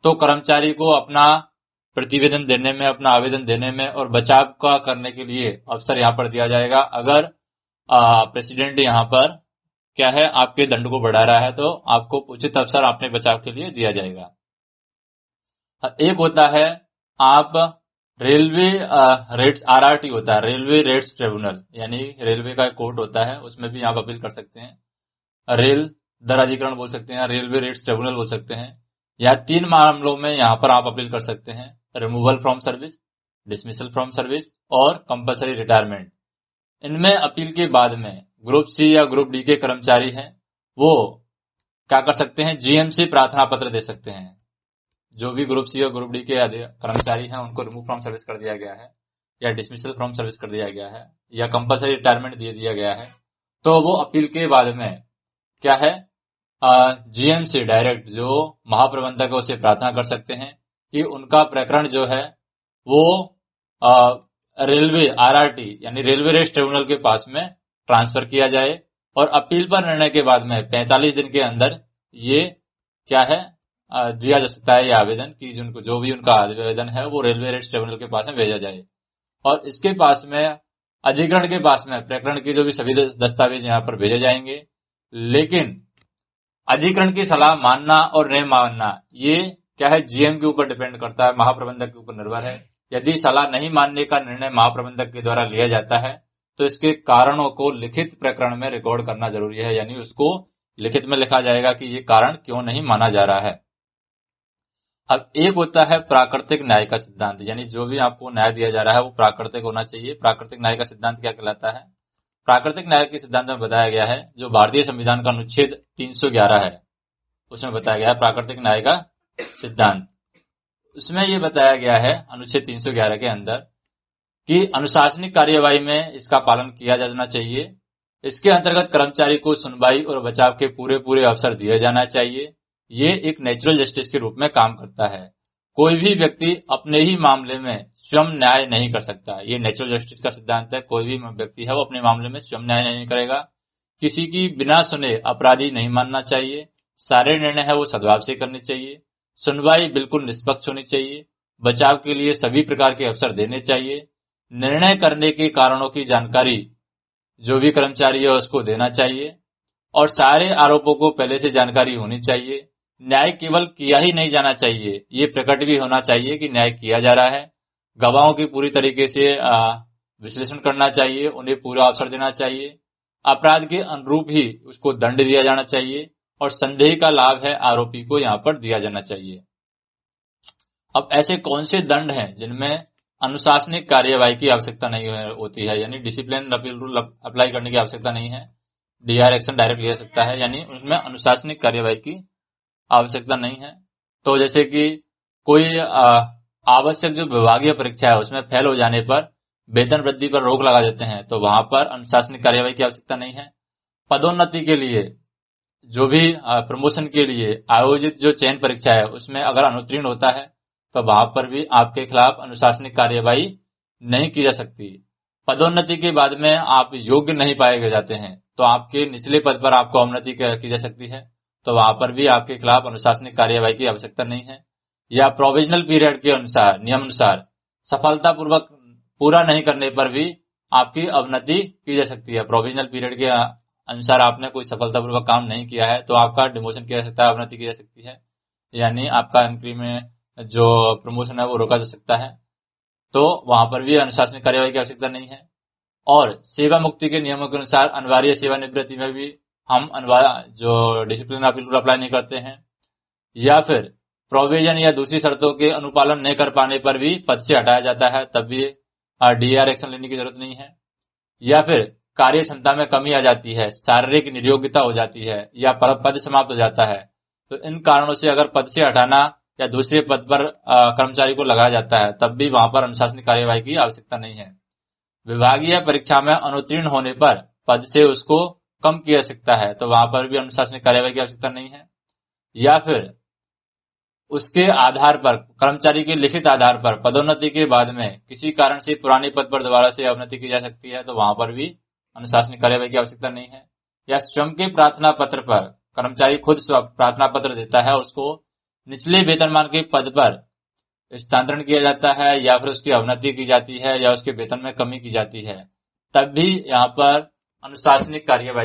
तो कर्मचारी को अपना प्रतिवेदन देने में, अपना आवेदन देने में और बचाव का करने के लिए अवसर यहाँ पर दिया जाएगा। अगर प्रेसिडेंट यहाँ पर क्या है आपके दंड को बढ़ा रहा है तो आपको उचित अवसर अपने बचाव के लिए दिया जाएगा। एक होता है आप रेलवे रेट्स, आरआरटी होता है, रेलवे रेट्स ट्रिब्यूनल, यानी रेलवे का एक कोर्ट होता है, उसमें भी आप अपील कर सकते हैं। रेल दर अधिकरण बोल सकते हैं, रेलवे रेट्स ट्रिब्यूनल बोल सकते हैं। या 3 मामलों में यहाँ पर आप अपील कर सकते हैं: removal from service, dismissal from service और कंपलसरी रिटायरमेंट। इनमें अपील के बाद में ग्रुप सी या ग्रुप डी के कर्मचारी हैं वो क्या कर सकते हैं? जीएम से प्रार्थना पत्र दे सकते हैं। जो भी ग्रुप सी और ग्रुप डी के कर्मचारी हैं उनको रिमूव फ्रॉम सर्विस कर दिया गया है या डिसमिसल फ्रॉम सर्विस कर दिया गया है या कंपलसरी रिटायरमेंट दे दिया गया है, तो वो अपील के बाद में क्या है जीएम से डायरेक्ट जो महाप्रबंधक है उसे प्रार्थना कर सकते हैं कि उनका प्रकरण जो है वो रेलवे आरआरटी यानी रेलवे रेट्स ट्रिब्यूनल के पास में ट्रांसफर किया जाए। और अपील पर निर्णय के बाद में 45 दिन के अंदर ये क्या है दिया जा सकता है ये आवेदन कि जिनको जो भी उनका आवेदन है वो रेलवे रेट्स ट्रिब्यूनल के पास में भेजा जाए। और इसके पास में अधिकरण के पास में प्रकरण की जो भी सभी दस्तावेज यहाँ पर भेजे जाएंगे। लेकिन अधिकरण की सलाह मानना और नहीं मानना ये क्या है जीएम के ऊपर डिपेंड करता है, महाप्रबंधक के ऊपर निर्भर है। यदि सलाह नहीं मानने का निर्णय महाप्रबंधक के द्वारा लिया जाता है तो इसके कारणों को लिखित प्रकरण में रिकॉर्ड करना जरूरी है, यानी उसको लिखित में लिखा जाएगा कि ये कारण क्यों नहीं माना जा रहा है। अब एक होता है प्राकृतिक न्याय का सिद्धांत, यानी जो भी आपको न्याय दिया जा रहा है वो प्राकृतिक होना चाहिए। प्राकृतिक न्याय का सिद्धांत क्या कहलाता है? प्राकृतिक न्याय के सिद्धांत में बताया गया है, जो भारतीय संविधान का अनुच्छेद 311 है उसमें बताया गया है प्राकृतिक न्याय का सिद्धांत। उसमें ये बताया गया है अनुच्छेद 311 के अंदर कि अनुशासनिक कार्यवाही में इसका पालन किया जाना चाहिए। इसके अंतर्गत कर्मचारी को सुनवाई और बचाव के पूरे अवसर दिए जाना चाहिए। ये एक नेचुरल जस्टिस के रूप में काम करता है। कोई भी व्यक्ति अपने ही मामले में स्वयं न्याय नहीं कर सकता। ये नेचुरल जस्टिस का सिद्धांत है। कोई भी व्यक्ति है वो अपने मामले में स्वयं न्याय नहीं करेगा। किसी की बिना सुने अपराधी नहीं मानना चाहिए। सारे निर्णय है वो सद्भाव से करने चाहिए। सुनवाई बिल्कुल निष्पक्ष होनी चाहिए। बचाव के लिए सभी प्रकार के अवसर देने चाहिए। निर्णय करने के कारणों की जानकारी जो भी कर्मचारी है उसको देना चाहिए और सारे आरोपों को पहले से जानकारी होनी चाहिए। न्याय केवल किया ही नहीं जाना चाहिए, ये प्रकट भी होना चाहिए कि न्याय किया जा रहा है। गवाहों की पूरी तरीके से विश्लेषण करना चाहिए, उन्हें पूरा अवसर देना चाहिए। अपराध के अनुरूप ही उसको दंड दिया जाना चाहिए और संदेह का लाभ है आरोपी को यहाँ पर दिया जाना चाहिए। अब ऐसे कौन से दंड हैं जिनमें अनुशासनिक कार्यवाही की आवश्यकता नहीं होती है, यानी डिसिप्लिन अपील रूल अप्लाई करने की आवश्यकता नहीं है, डीआर एक्शन डायरेक्ट लिया सकता है, यानी उसमें अनुशासनिक कार्यवाही की आवश्यकता नहीं है। तो जैसे कि कोई आवश्यक जो विभागीय परीक्षा है उसमें फेल हो जाने पर वेतन वृद्धि पर रोक लगा देते हैं, तो वहां पर अनुशासनिक कार्यवाही की आवश्यकता नहीं है। पदोन्नति के लिए जो भी प्रमोशन के लिए आयोजित जो चयन परीक्षा है उसमें अगर अनुत्तीर्ण होता है तो वहां पर भी आपके खिलाफ अनुशासनिक कार्यवाही नहीं की जा सकती। पदोन्नति के बाद में आप योग्य नहीं पाए जाते हैं तो आपके निचले पद पर आपको अवनति की जा सकती है, तो वहां पर भी आपके खिलाफ अनुशासनिक कार्यवाही की आवश्यकता नहीं है। या प्रोविजनल पीरियड के अनुसार नियम अनुसार सफलतापूर्वक पूरा नहीं करने पर भी आपकी अवनति की जा सकती है। प्रोविजनल पीरियड के अनुसार आपने कोई सफलतापूर्वक काम नहीं किया है तो आपका डिमोशन किया जा सकता है, अवनति की जा सकती है, यानी आपका इंक्रीमेंट जो प्रमोशन है वो रोका जा सकता है। तो वहां पर भी अनुशासनिक कार्यवाही की आवश्यकता नहीं है। और सेवा मुक्ति के नियमों के अनुसार अनिवार्य सेवानिवृत्ति में भी हम जो डिसिप्लिन अपील रूल अप्लाई नहीं करते हैं, या फिर प्रोविजन या दूसरी शर्तों के अनुपालन नहीं कर पाने पर भी पद से हटाया जाता है, तब भी डीआर एक्शन लेने की जरूरत नहीं है। या फिर कार्य क्षमता में कमी आ जाती है, शारीरिक निर्योग्यता हो जाती है या पद समाप्त हो जाता है, तो इन कारणों से अगर पद से हटाना या दूसरे पद पर कर्मचारी को लगाया जाता है तब भी वहां पर अनुशासनिक कार्यवाही की आवश्यकता नहीं है। विभागीय परीक्षा में अनुत्तीर्ण होने पर पद से उसको कम किया जा सकता है, तो वहां पर भी अनुशासनिक कार्यवाही की आवश्यकता नहीं है। या फिर उसके आधार पर कर्मचारी के लिखित आधार पर पदोन्नति के बाद में किसी कारण से पुराने पद पर दोबारा से अवनति की जा सकती है, तो वहां पर भी अनुशासनिक कार्यवाही की आवश्यकता नहीं है। या स्वयं के प्रार्थना पत्र पर कर्मचारी खुद प्रार्थना पत्र देता है, उसको निचले वेतनमान के पद पर स्थानांतरण किया जाता है या फिर उसकी अवनति की जाती है या उसके वेतन में कमी की जाती है, तब भी यहाँ पर अनुशासनिक कार्यवाही